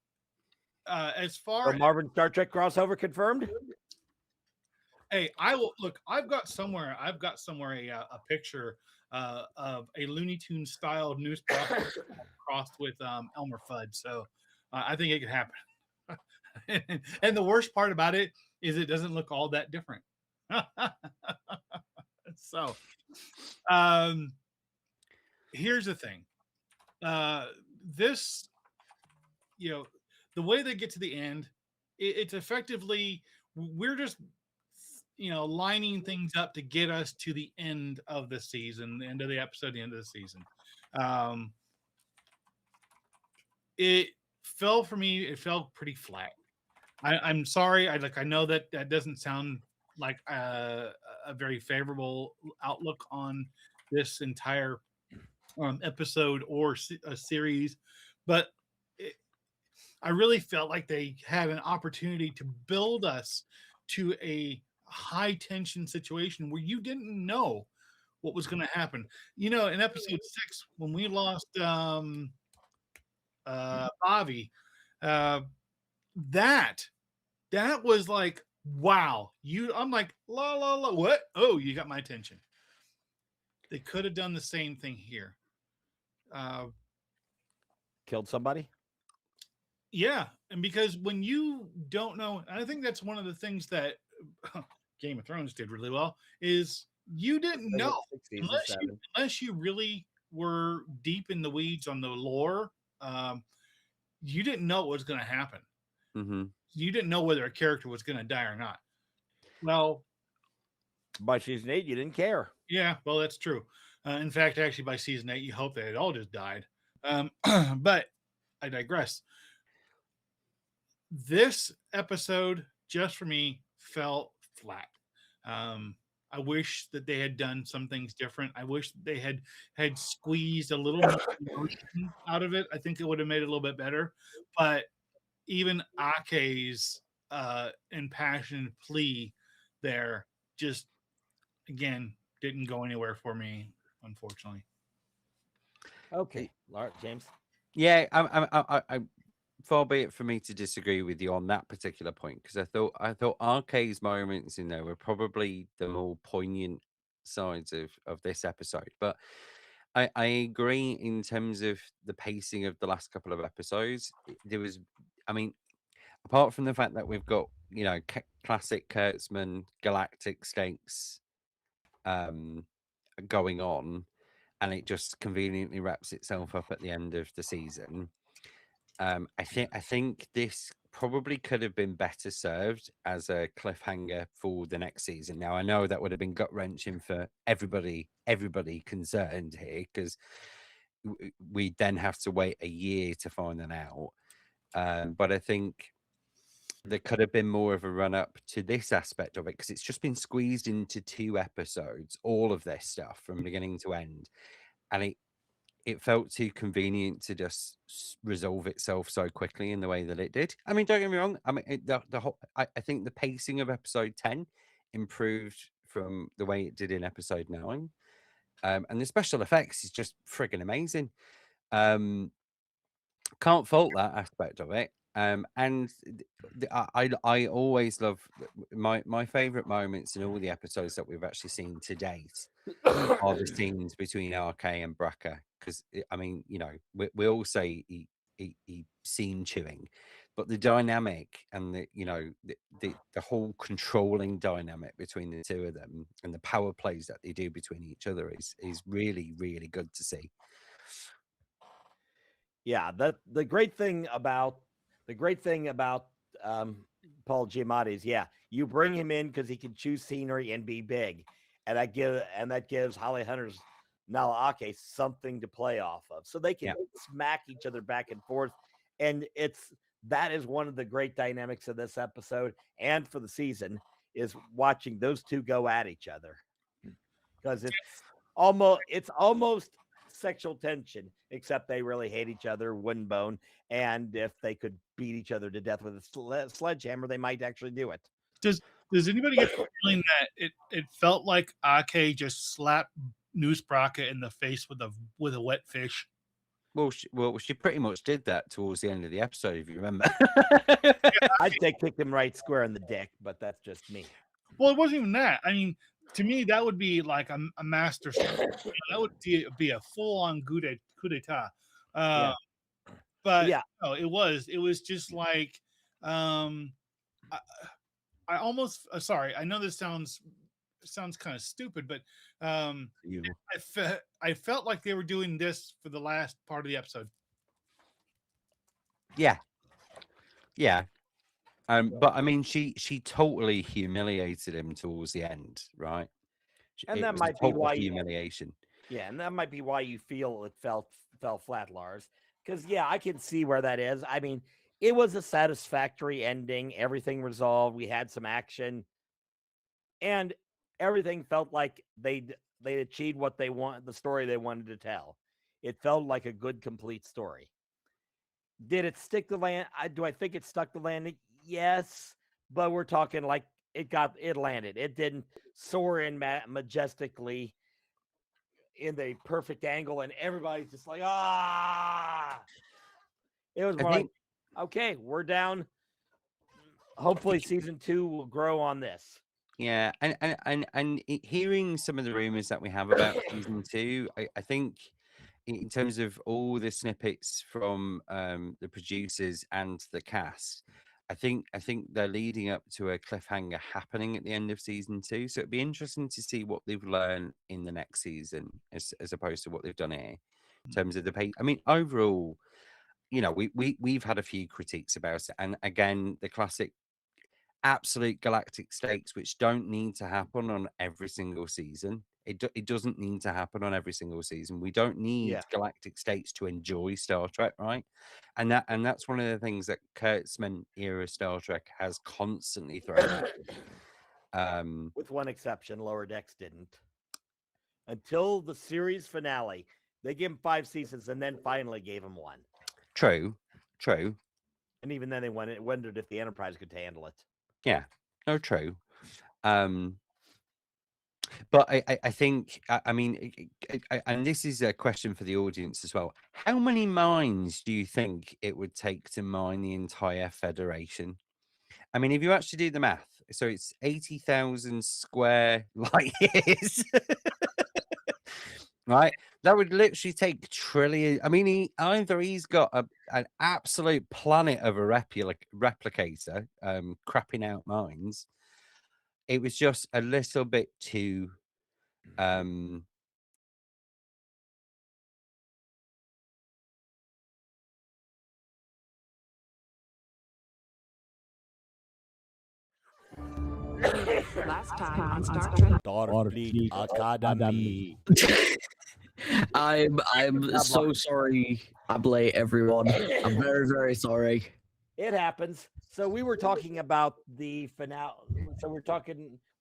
as far So Marvin Star Trek crossover confirmed. hey, I will look. I've got somewhere a picture of a Looney Tunes style news crossed with Elmer Fudd. So I think it could happen. And the worst part about it is it doesn't look all that different. So, here's the thing. This, the way they get to the end, it's effectively, we're just lining things up to get us to the end of the season, the end of the episode, the end of the season. It fell for me. It fell pretty flat. I'm sorry. I know that doesn't sound like a very favorable outlook on this entire episode or a series, but I really felt like they had an opportunity to build us to a high tension situation where you didn't know what was going to happen. In episode 6, when we lost Bobby, that was like, wow. I'm like, la la la, what? Oh, you got my attention. They could have done the same thing here. Killed somebody. Yeah, and because when you don't know, and I think that's one of the things that Game of Thrones did really well, is you didn't know unless you really were deep in the weeds on the lore. You didn't know what was going to happen. Mm-hmm. You didn't know whether a character was going to die or not. Well, by season 8, you didn't care. Yeah, well, that's true. In fact, actually, by season 8, you hope they had all just died. But I digress. This episode, just for me, fell flat. I wish that they had done some things different. I wish they had squeezed a little more emotion out of it. I think it would have made it a little bit better. But even Ake's impassioned plea there just, again, didn't go anywhere for me, unfortunately. Okay, James. Yeah, I far be it for me to disagree with you on that particular point, because I thought Arcade's moments in there were probably the more poignant sides of this episode. But I agree in terms of the pacing of the last couple of episodes. There was, I mean, apart from the fact that we've got classic Kurtzman galactic stakes going on, and it just conveniently wraps itself up at the end of the season. I think this probably could have been better served as a cliffhanger for the next season. Now, I know that would have been gut wrenching for everybody concerned here, because we then have to wait a year to find that out. But I think there could have been more of a run up to this aspect of it, because it's just been squeezed into 2 episodes, all of this stuff from beginning to end, and it felt too convenient to just resolve itself so quickly in the way that it did. I mean, don't get me wrong. I mean, the whole. I think the pacing of episode 10 improved from the way it did in episode 9, and the special effects is just friggin' amazing. Can't fault that aspect of it. And I always love my favorite moments in all the episodes that we've actually seen to date are the scenes between RK and Bracker, because I mean, you know, we all say he scene chewing, but the dynamic and the, you know, the whole controlling dynamic between the two of them and the power plays that they do between each other is really, really good to see. Yeah, the great thing about Paul Giamatti is, yeah, you bring him in because he can choose scenery and be big, and that gives Holly Hunter's Nalaake something to play off of, so they can smack each other back and forth, and that is one of the great dynamics of this episode and for the season, is watching those two go at each other, because it's almost sexual tension, except they really hate each other, wooden bone, and if they could beat each other to death with a sledgehammer, they might actually do it. Does anybody get the feeling that it felt like Ake just slapped Noose Braca in the face with a wet fish? Well, she pretty much did that towards the end of the episode, if you remember. I'd say kicked him right square in the dick, but that's just me. Well, it wasn't even that. I mean, to me, that would be like a master stroke. That would be a full-on coup d'etat. But yeah, no, it was just like, I almost sorry. I know this sounds kind of stupid, but I felt like they were doing this for the last part of the episode. Yeah. But I mean, she totally humiliated him towards the end, right? And it that was might a be total why humiliation. Yeah, and that might be why you feel it fell flat, Lars. Because I can see where that is. I mean, it was a satisfactory ending. Everything resolved. We had some action, and everything felt like they achieved what they want, the story they wanted to tell. It felt like a good, complete story. Did it stick the land? Do I think it stuck the landing? Yes, but we're talking like it landed. It didn't soar in majestically in the perfect angle, and everybody's just like, ah. It was more like, okay, we're down. Hopefully, season 2 will grow on this. Yeah, and hearing some of the rumors that we have about season 2, I think in terms of all the snippets from the producers and the cast, I think they're leading up to a cliffhanger happening at the end of season 2. So it'd be interesting to see what they've learned in the next season, as opposed to what they've done here in terms of the pay. I mean, overall, you know, we've had a few critiques about it, and again, the classic absolute galactic stakes, which don't need to happen on every single season. It doesn't need to happen on every single season. We don't need galactic stakes to enjoy Star Trek, right? And that's one of the things that Kurtzman era Star Trek has constantly thrown out. With one exception, Lower Decks didn't. Until the series finale, they gave him 5 seasons and then finally gave him 1. True. And even then, they wondered if the Enterprise could handle it. Yeah, no, true. But I think, I mean, and this is a question for the audience as well. How many mines do you think it would take to mine the entire Federation? I mean, if you actually do the math, so it's 80,000 square light years, right? That would literally take trillion. I mean, either he's got an absolute planet of a replicator, crapping out mines. It was just a little bit too Last time on Star Trek. Starfleet Academy. I'm so sorry, Able, everyone. I'm very, very sorry. it happens. So we were talking about the finale. So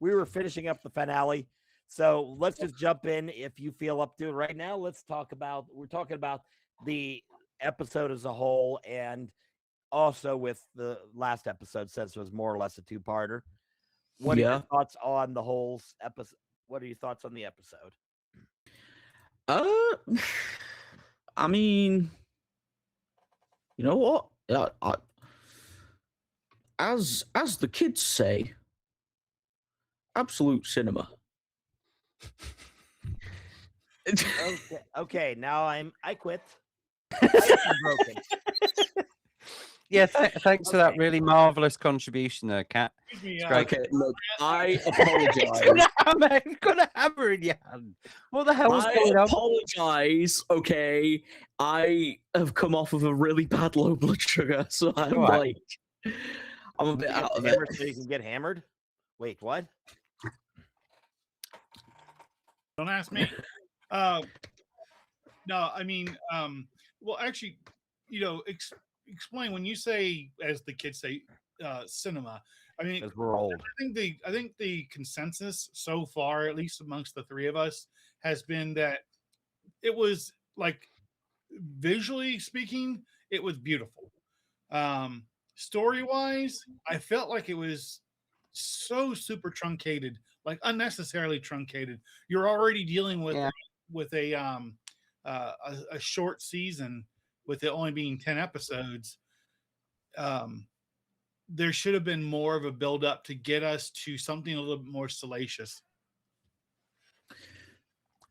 we were finishing up the finale. So let's just jump in if you feel up to it right now. We're talking about the episode as a whole, and also with the last episode, since it was more or less a two-parter. What are your thoughts on the whole episode? What are your thoughts on the episode? I mean, you know what? As the kids say, absolute cinema. Okay. Now I quit. I'm broken. Yeah, thanks for that really marvelous contribution there, Kat. Excuse me, It's great. Okay, look, I You've got a hammer in your hand. What the hell is going on? apologize. Okay, I have come off of a really bad low blood sugar, so I'm Alright. I'm a bit You out get of it. hammered so you can get hammered. Wait, what? Don't ask me. No, I mean, well, actually, explain when you say, as the kids say, cinema. I mean, Because we're old. I think the consensus so far, at least amongst the three of us, has been that it was like, visually speaking, it was beautiful. Story wise, I felt like it was so super truncated, like unnecessarily truncated. You're already dealing with a short season, with it only being 10 episodes. There should have been more of a build up to get us to something a little bit more salacious.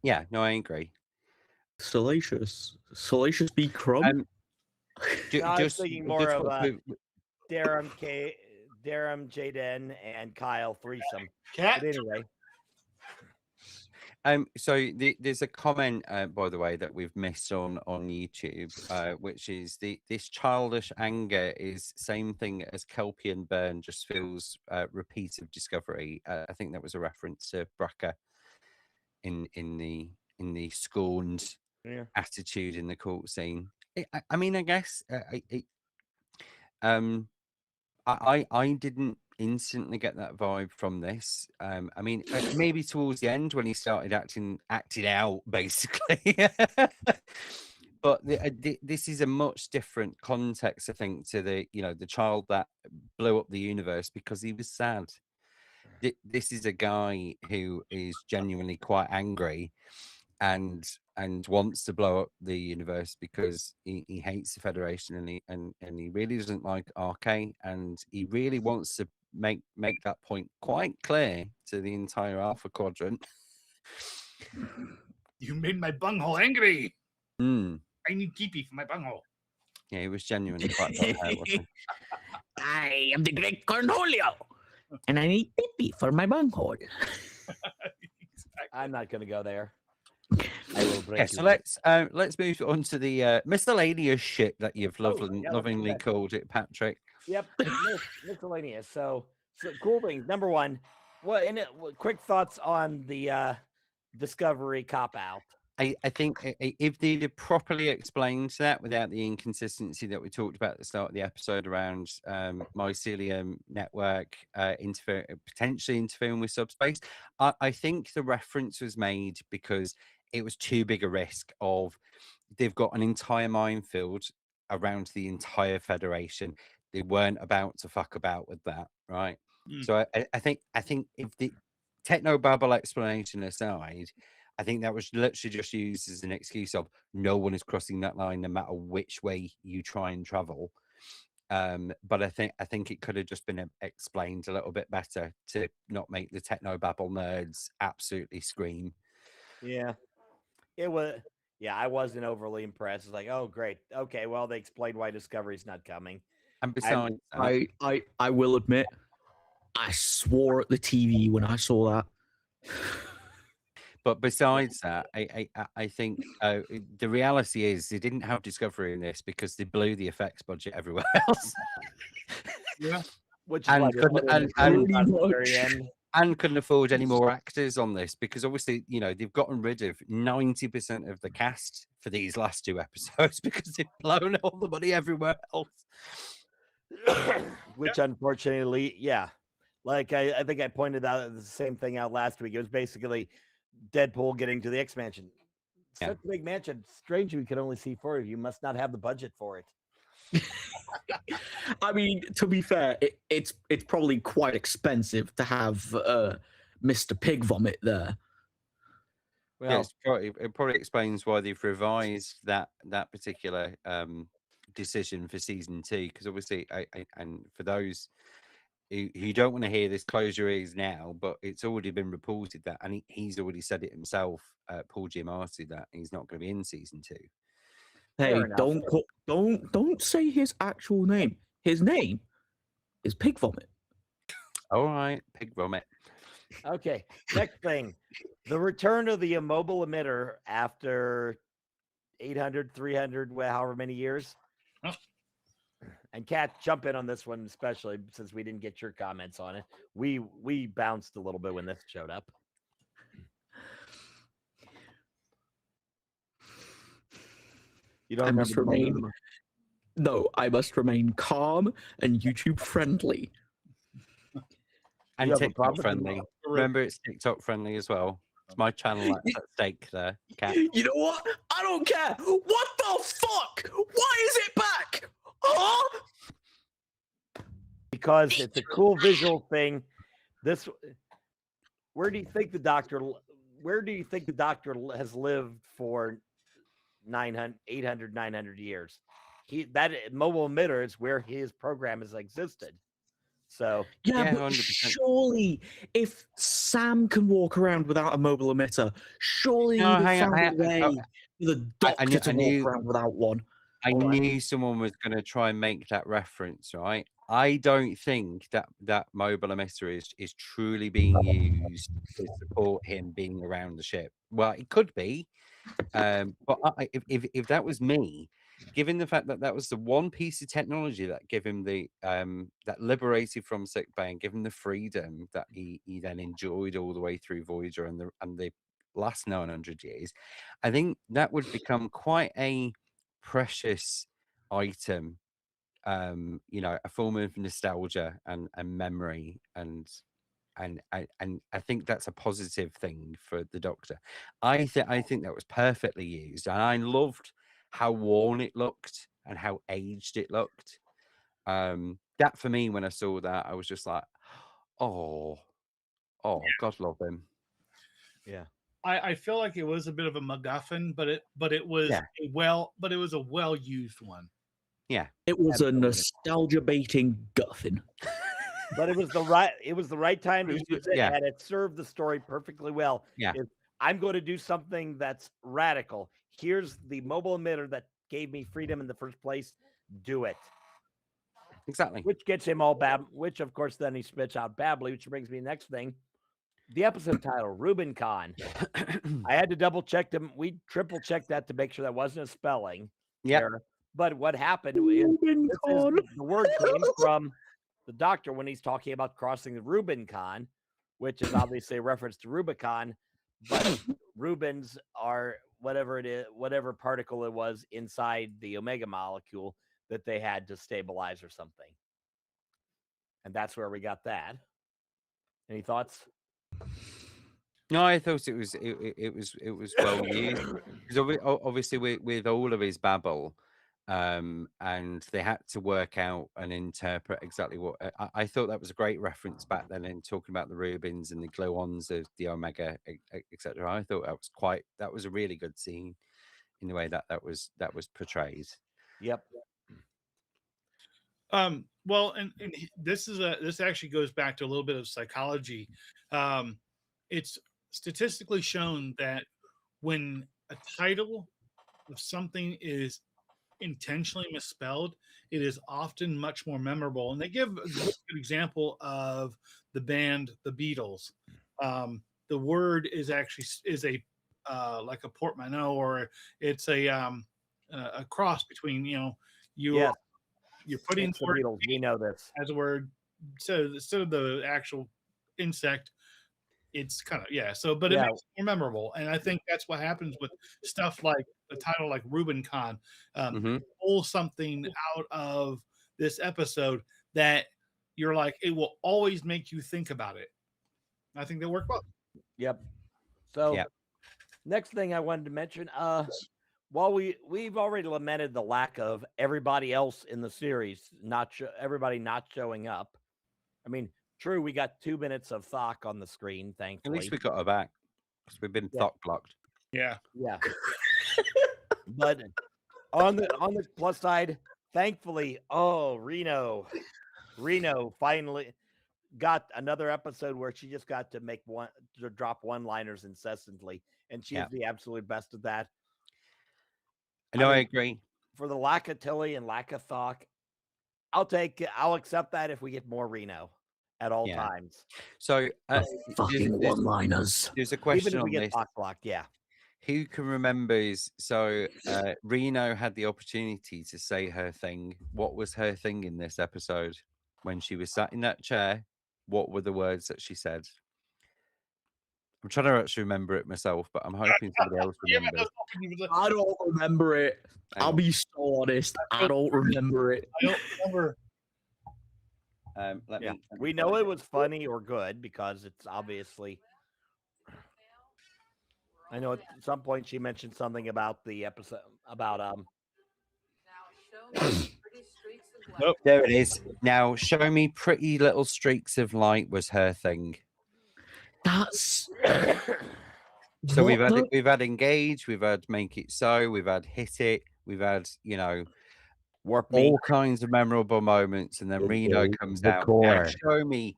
Yeah, no, I agree. Salacious be crumb. No, I was thinking more of with- Darum, Jaden, and Kyle threesome. Cat, But anyway, So there's a comment, by the way, that we've missed on YouTube, which is this childish anger is same thing as Kelpian burn, just feels repeat of discovery. I think that was a reference to Braca in the scorned yeah. attitude in the court scene. I mean, I guess I didn't instantly get that vibe from this. I mean, maybe towards the end when he started acting out, basically. But this is a much different context, I think, to the child that blew up the universe because he was sad. This is a guy who is genuinely quite angry and wants to blow up the universe because he hates the Federation and he really doesn't like RK, and he really wants to make that point quite clear to the entire Alpha Quadrant. you made my bunghole angry. Mm. I need TP for my bunghole. Yeah, he was genuinely quite hurt, wasn't he? I am the great Cornholio, and I need pee for my bunghole. I'm not going to go there. Yeah, so let's move on to the miscellaneous shit that you've lovingly called it, Patrick. Yep, miscellaneous. So cool things. Number one, quick thoughts on the Discovery cop out. I think if they'd have properly explained that without the inconsistency that we talked about at the start of the episode around mycelium network potentially interfering with subspace, I think the reference was made because it was too big a risk of they've got an entire minefield around the entire Federation. They weren't about to fuck about with that, right? So I think if the technobabble explanation aside, I think that was literally just used as an excuse of no one is crossing that line no matter which way you try and travel. But I think it could have just been explained a little bit better to not make the technobabble nerds absolutely scream. Yeah, it was. Yeah, I wasn't overly impressed. It's like, oh, great. Okay, well, they explained why Discovery's not coming. And besides, I will admit, I swore at the TV when I saw that. But besides that, I think the reality is they didn't have Discovery in this because they blew the effects budget everywhere else. Yeah, Which is And why they couldn't- put it in and- the and- very end. And couldn't afford any more actors on this because obviously, they've gotten rid of 90% of the cast for these last two episodes because they've blown all the money everywhere else. Which unfortunately, yeah. Like I think I pointed out the same thing out last week. It was basically Deadpool getting to the X mansion. Yeah. Such a big mansion. Strange we could only see 4 of you. Must not have the budget for it. I mean, to be fair, it's probably quite expensive to have Mr. Pig Vomit there. Yeah, Well, it probably explains why they've revised that particular decision for season 2. Because obviously, and for those who don't want to hear this, close your ears now. But it's already been reported that, and he's already said it himself, Paul Giamatti, that he's not going to be in season 2. Hey, fair enough. don't say his actual name. His name is Pig Vomit. All right, Pig Vomit. Okay, next thing. The return of the immobile emitter after 800, 300, however many years. Oh. And Kat, jump in on this one, especially since we didn't get your comments on it. We bounced a little bit when this showed up. You don't I must remember the remain. moment? No, I must remain calm and YouTube friendly. And have a TikTok problem with the friendly. Remember, it's TikTok friendly as well. It's my channel that's at stake there, Kat. You know what? I don't care. What the fuck? Why is it back? Huh? Because it's a cool visual thing. This, where do you think the doctor has lived for 800, 900 years? That mobile emitter is where his program has existed. So Yeah, Yeah, but 100%. surely if Sam can walk around without a mobile emitter, surely No, he'd hang have on, found a way for the doctor to walk around without one. I All right. knew someone was going to try and make that reference, right? I don't think that mobile emitter is truly being used to support him being around the ship. Well, it could be, but if that was me, given the fact that that was the one piece of technology that gave him the that liberated from sick bay and gave him the freedom that he then enjoyed all the way through Voyager and the last 900 years, I think that would become quite a precious item, a form of nostalgia and memory, and I think that's a positive thing for the Doctor. I think that was perfectly used, and I loved how worn it looked and how aged it looked. That for me, when I saw that, I was just like, oh, God love him. yeah. I feel like it was a bit of a MacGuffin, but it was Yeah. a well used one. Yeah, It was absolutely. a nostalgia baiting guffin. But it was the right time to It was- use it, yeah. and it served the story perfectly well. Yeah. I'm going to do something that's radical. Here's the mobile emitter that gave me freedom in the first place. Do it. Exactly. Which gets him all which of course then he spits out babbly, which brings me to the next thing. The episode title, Rubin Khan. I had to double check them. We triple checked that to make sure that wasn't a spelling error. But what happened is the word came from the Doctor when he's talking about crossing the Rubicon, which is obviously a reference to Rubicon, but Rubins are whatever it is, whatever particle it was inside the Omega molecule that they had to stabilize or something. And that's where we got that. Any thoughts? No, I thought it was well used, because obviously with all of his babble, and they had to work out and interpret exactly what I thought that was a great reference back then in talking about the Rubins and the glow-ons of the Omega, etc. I thought that was a really good scene in the way that was portrayed. Yep. Well, and this actually goes back to a little bit of psychology. It's statistically shown that when a title of something is intentionally misspelled, it is often much more memorable. And they give a good example of the band The Beatles. The word is a like a portmanteau, or it's a cross between you're putting It's the the word Beatles. We know this. as a word, so instead of the actual insect, it's kind of so, but it makes it more memorable. And I think that's what happens with stuff like the title like Rubicon. Pull something out of this episode that you're like, it will always make you think about it. I think they work well. Yep. So Yep. next thing I wanted to mention, while we've already lamented the lack of everybody else in the series, everybody not showing up. I mean, true, we got 2 minutes of Thok on the screen, At thankfully. least we got her back because we've been Thok blocked. Yeah. Yeah. But on the plus side, thankfully, Reno finally got another episode where she just got to drop one-liners incessantly, and she is the absolute best of that. No, I agree. For the lack of Tilly and lack of Thok, I'll accept that if we get more Reno at all times. So Fucking one-liners. there's a Even question if on we get this. Thok blocked, yeah. Who can remember? So Reno had the opportunity to say her thing. What was her thing in this episode when she was sat in that chair? What were the words that she said? I'm trying to actually remember it myself, but I'm hoping somebody else remembers. I don't remember it. Hang I'll on. be so honest. I don't remember it. I don't remember. Let Yeah. me. We know it was funny or good because it's obviously. I know at some point she mentioned something about the episode about Nope. There it is. Now show me pretty little streaks of light was her thing. That's So What the- we've had engage, we've had make it so, we've had hit it, we've had Warp Me. all kinds of memorable moments, and then The- Reno the- comes the out. core. Now show me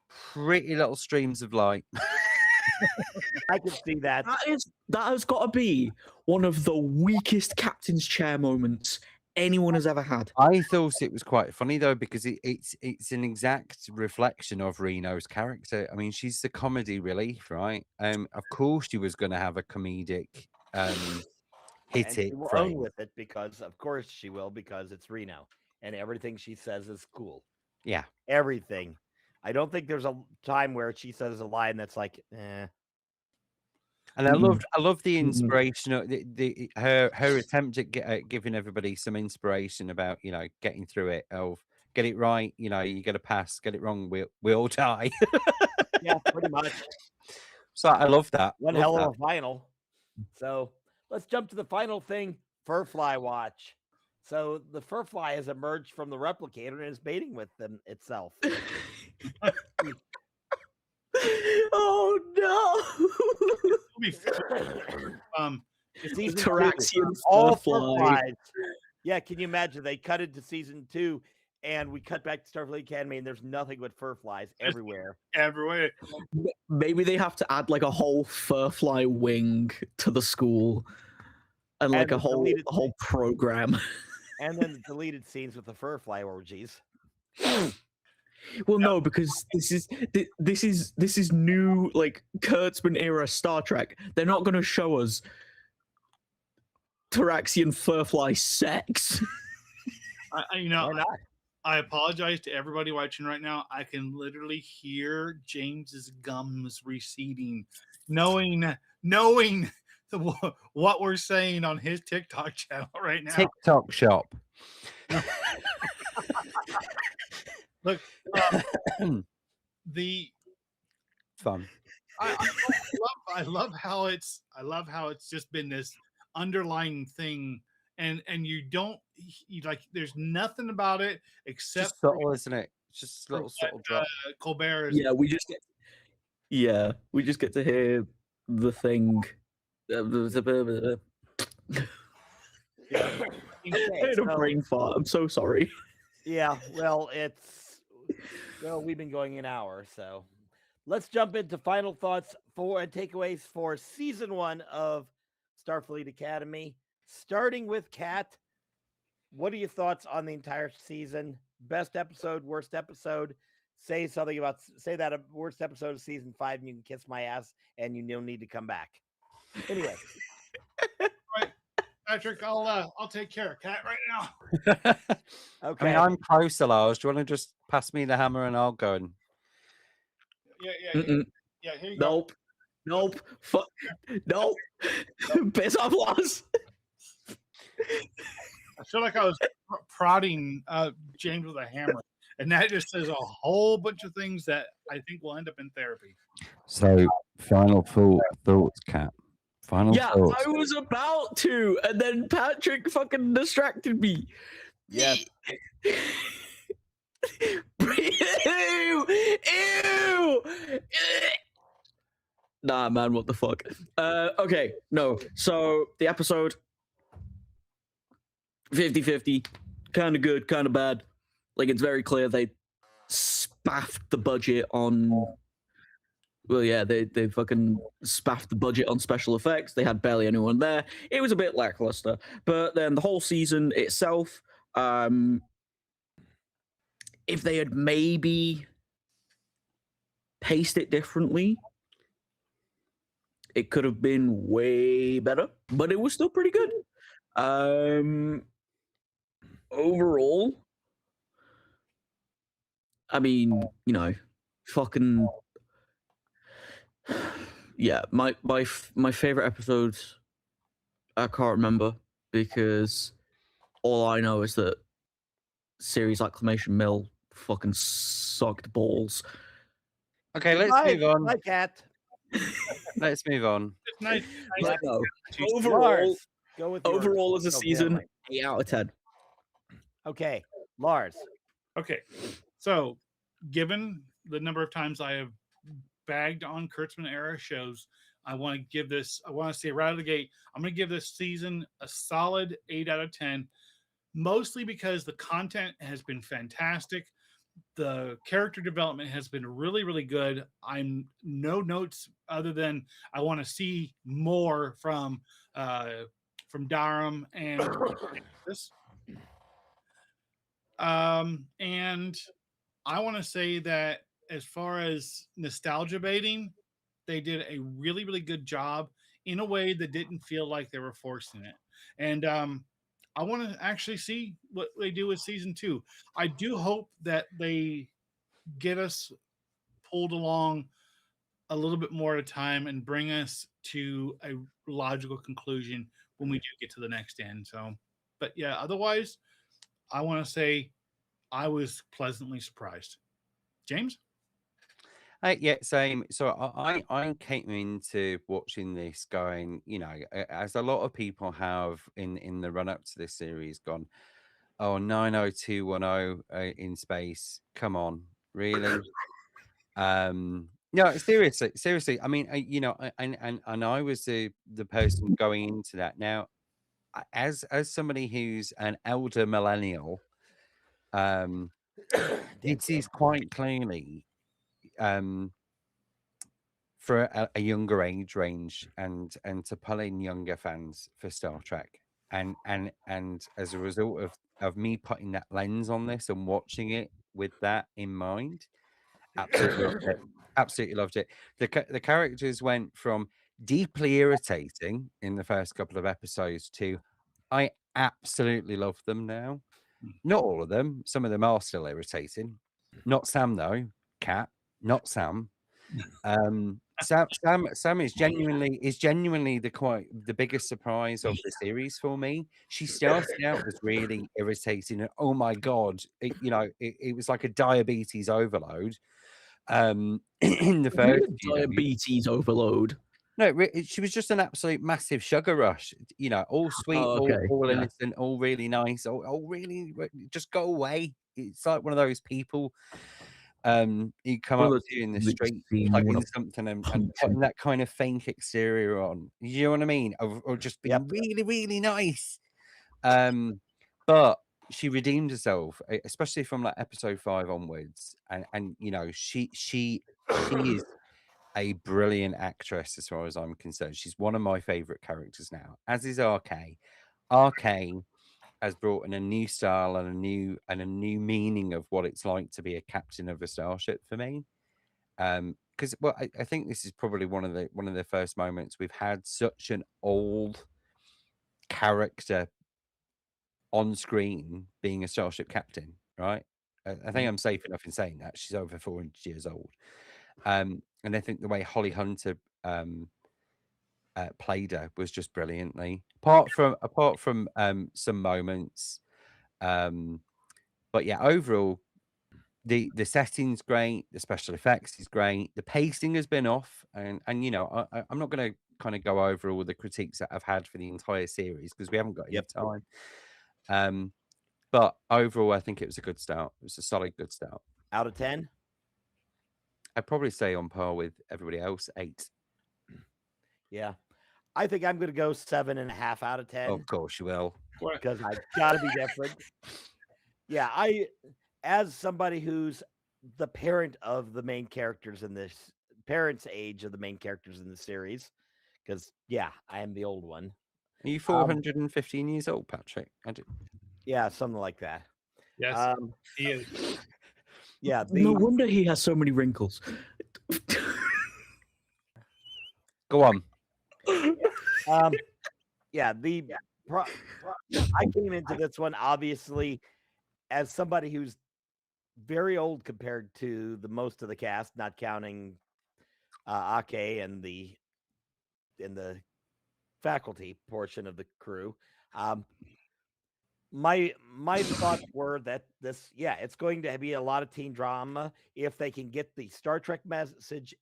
pretty little streams of light. I can see that. that has got to be one of the weakest captain's chair moments anyone has ever had. I thought it was quite funny though, because it's an exact reflection of Reno's character. I mean, she's the comedy relief, right? Of course she was going to have a comedic hit And she it will phrase. own with it because, of course, she will because it's Reno, and everything she says is cool. Yeah. Everything. I don't think there's a time where she says a line that's like, eh. And I love the Mm. inspiration of her attempt at giving everybody some inspiration about getting through it. Of get it right, you got to pass. Get it wrong, we'll die. Yeah, pretty much. So I love that. One Love hell that. of a final. So let's jump to the final thing, Furfly Watch. So the Furfly has emerged from the replicator and is mating with them itself. Oh no! It'll be fun. Season Taraxian two, all Furfly. Furflies. Yeah, can you imagine? They cut into season 2, and we cut back to Starfleet Academy, and there's nothing but Furflies everywhere. everywhere. Maybe they have to add like a whole Furfly wing to the school, and like And a the whole deleted- program. And then the deleted scenes with the Furfly orgies. Well, no, because this is new, like Kurtzman era Star Trek. They're not going to show us Taraxian Furfly sex. I Why not? I apologize to everybody watching right now. I can literally hear James's gums receding, knowing what we're saying on his TikTok channel right now. TikTok shop. Look, the Fun. I love how it's just been this underlying thing, and there's nothing about it except Just subtle, isn't it? It's just a little subtle drop. Colbert is Yeah, we just get to hear the thing. I had a brain fart. I'm so sorry. Yeah, well, we've been going an hour, so let's jump into final thoughts and takeaways for season 1 of Starfleet Academy. Starting with Kat, what are your thoughts on the entire season? Best episode, worst episode? Say that a worst episode of season 5, and you can kiss my ass, and you don't need to come back. Anyway. Patrick. I'll take care of Kat right now. Okay. I mean, I'm closer, Lars. Do you want to just pass me the hammer and I'll go? And... Yeah. Here you go. Nope. Fuck. Nope. Piss off, Lars. I feel like I was prodding James with a hammer, and that just says a whole bunch of things that I think will end up in therapy. So, final thoughts, Kat. Final Yeah, thoughts. I was about to, and then Patrick fucking distracted me. Yes. Ew! Ew! Nah, man, what the fuck? Okay, no. So the episode 50-50, kind of good, kind of bad. Like, it's very clear they spaffed the budget on. Well, yeah, they fucking spaffed the budget on special effects. They had barely anyone there. It was a bit lackluster. But then the whole season itself, if they had maybe paced it differently, it could have been way better. But it was still pretty good. Overall, I mean, fucking yeah. My favorite episodes, I can't remember because all I know is that series exclamation Mill fucking sucked balls. Okay, let's Bye, move on. bye, Cat. Let's move on. It's nice. But no, Overall, overall, Lars, go with yours. overall as a Go season, gambling. 8 out of 10. Okay, Lars. Okay, so given the number of times I have bagged on Kurtzman era shows, I want to say right out of the gate, I'm going to give this season a solid 8 out of 10, mostly because the content has been fantastic. The character development has been really, really good. I'm no notes other than I want to see more from Durham and this. And I want to say that as far as nostalgia baiting, they did a really, really good job in a way that didn't feel like they were forcing it. And I want to actually see what they do with season 2. I do hope that they get us pulled along a little bit more at a time and bring us to a logical conclusion when we do get to the next end. So, but yeah, otherwise, I want to say I was pleasantly surprised. James? Yeah, same. So I came into watching this going, as a lot of people have in the run up to this series, gone, oh, 90210 in space. Come on, really? No, seriously. I mean, and I was the person going into that. Now, as somebody who's an elder millennial, it is quite clearly for a younger age range and to pull in younger fans for Star Trek. And as a result of me putting that lens on this and watching it with that in mind, absolutely loved it. Absolutely loved it. The characters went from deeply irritating in the first couple of episodes to I absolutely love them now. Not all of them. Some of them are still irritating. Not Sam though. Cat. Not Sam. Sam is genuinely the biggest surprise of the series for me. She started out as really irritating, and oh my god, it was like a diabetes overload. In the first few days. Diabetes overload. No, she was just an absolute massive sugar rush. All sweet, all yeah. innocent, all really nice, all really just go away. It's like one of those people you come One up of to you in the those street, you plugging wanna something and punch putting 'em. that kind of fake exterior on. You know what I mean? Or just being really, really nice. But she redeemed herself, especially from like episode 5 onwards, and she is a brilliant actress as far as I'm concerned. She's one of my favorite characters now, as is RK. RK has brought in a new style and a new meaning of what it's like to be a captain of a starship for me. Because I think this is probably one of the first moments we've had such an old character on screen being a starship captain, right? I think I'm safe enough in saying that she's over 400 years old. And I think the way Holly Hunter played her was just brilliantly. Apart from some moments But yeah, overall, the setting's great, the special effects is great, the pacing has been off, and you know, I'm not going to kind of go over all the critiques that I've had for the entire series because we haven't got enough time. But overall, I think it was a good start. It was a solid good start. Out of 10? I'd probably say on par with everybody else, 8. Yeah. I think I'm going to go 7.5 out of 10. Of course you will. Because I've got to be different. Yeah, as somebody who's the parent of the main characters in this, parent's age of the main characters in the series, because, yeah, I am the old one. Are you 415 years old, Patrick? Yeah, something like that. Yes, he is. Yeah. No wonder he has so many wrinkles. Go on. Yeah, I came into this one obviously as somebody who's very old compared to the most of the cast, not counting Ake and the faculty portion of the crew. My thoughts were that it's going to be a lot of teen drama if they can get the Star Trek message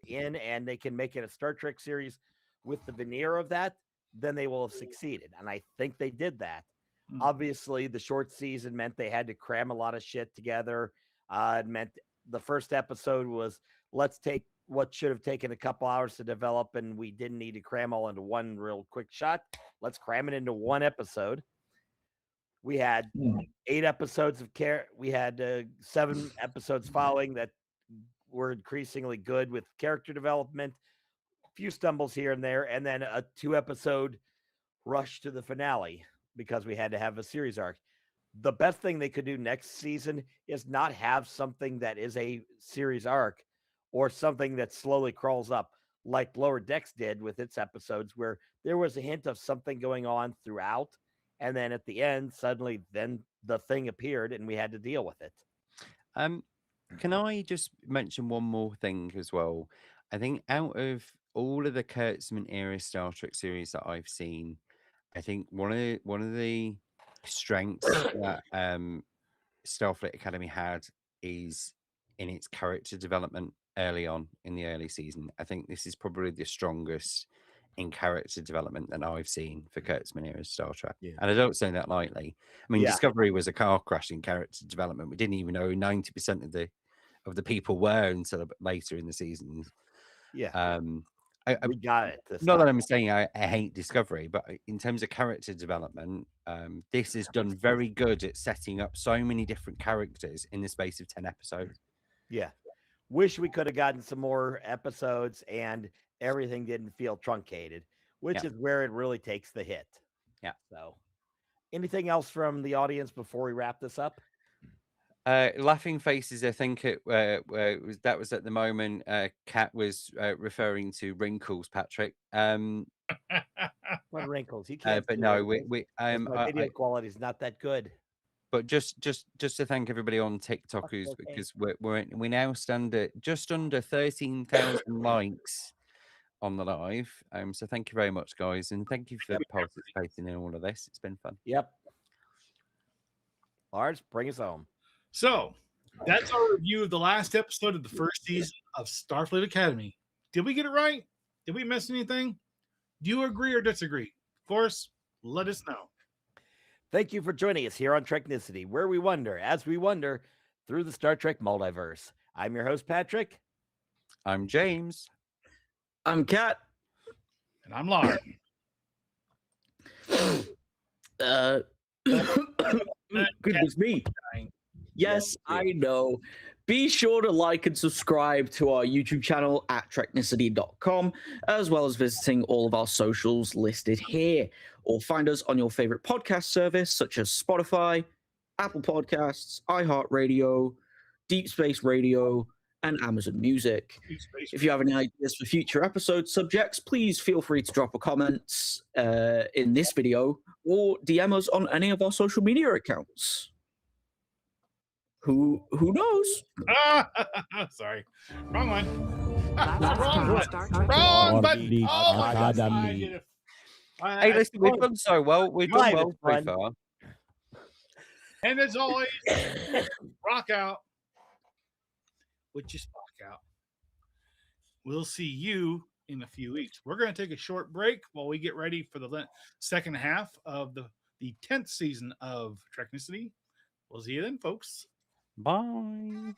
in and they can make it a Star Trek series with the veneer of that, then they will have succeeded. And I think they did that. Mm-hmm. Obviously, the short season meant they had to cram a lot of shit together. It meant the first episode was, let's take what should have taken a couple hours to develop, and we didn't need to cram all into one real quick shot. Let's cram it into one episode. We had 8 episodes of care. We had 7 episodes following that were increasingly good with character development, a few stumbles here and there, and then a 2-episode rush to the finale because we had to have a series arc. The best thing they could do next season is not have something that is a series arc or something that slowly crawls up like Lower Decks did with its episodes, where there was a hint of something going on throughout. And then at the end, suddenly, then the thing appeared and we had to deal with it. Can I just mention one more thing as well? I think out of all of the Kurtzman era Star Trek series that I've seen, I think one of the strengths that Starfleet Academy had is in its character development early on in the early season. I think this is probably the strongest in character development that I've seen for Kurtzman era Star Trek. Yeah. And I don't say that lightly. I mean, Discovery was a car crash in character development. We didn't even know 90% of the people were until later in the season. Yeah. We got it. Not that I'm saying I hate Discovery, but in terms of character development, this is done very good at setting up so many different characters in the space of 10 episodes. Yeah. Wish we could have gotten some more episodes and everything didn't feel truncated, which is where it really takes the hit. Yeah. So anything else from the audience before we wrap this up? Laughing faces, I think that was at the moment Kat was referring to wrinkles, Patrick. What wrinkles? You can't. But no, we my video quality is not that good. But just to thank everybody on TikTok because we now stand at just under 13,000 likes on the live. So thank you very much, guys, and thank you for participating in all of this. It's been fun. Yep. Lars, bring us home. So that's our review of the last episode of the first season of Starfleet Academy. Did we get it right? Did we miss anything? Do you agree or disagree? Of course, let us know. Thank you for joining us here on Treknicity, where we wonder as we wander through the Star Trek multiverse. I'm your host, Patrick. I'm James. I'm Kat. And I'm Lars. Goodness me. Yes, I know. Be sure to like and subscribe to our YouTube channel at Treknicity.com, as well as visiting all of our socials listed here. Or find us on your favorite podcast service, such as Spotify, Apple Podcasts, iHeartRadio, Deep Space Radio, and Amazon Music. If you have any ideas for future episode subjects, please feel free to drop a comment in this video or DM us on any of our social media accounts. Who knows? Sorry. Wrong one. Wrong button. Hey, listen, we've done so well. We've done well so far. And as always, rock out with your Spock out. We'll see you in a few weeks. We're going to take a short break while we get ready for the second half of the 10th season of Treknicity. We'll see you then, folks. Bye.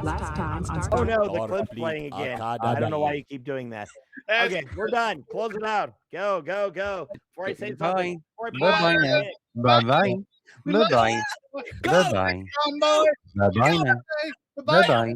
Last time on Oh no, the Starfleet clip's playing again. I Academy. don't know why you keep doing that. That's Okay, we're done. Close it out. Go, go, go. Before I say something. Bye. Before I Bye-bye put now. it in. Bye-bye. We love Bye-bye. God, Bye-bye. Combo. Bye-bye now. Bye-bye. Bye-bye.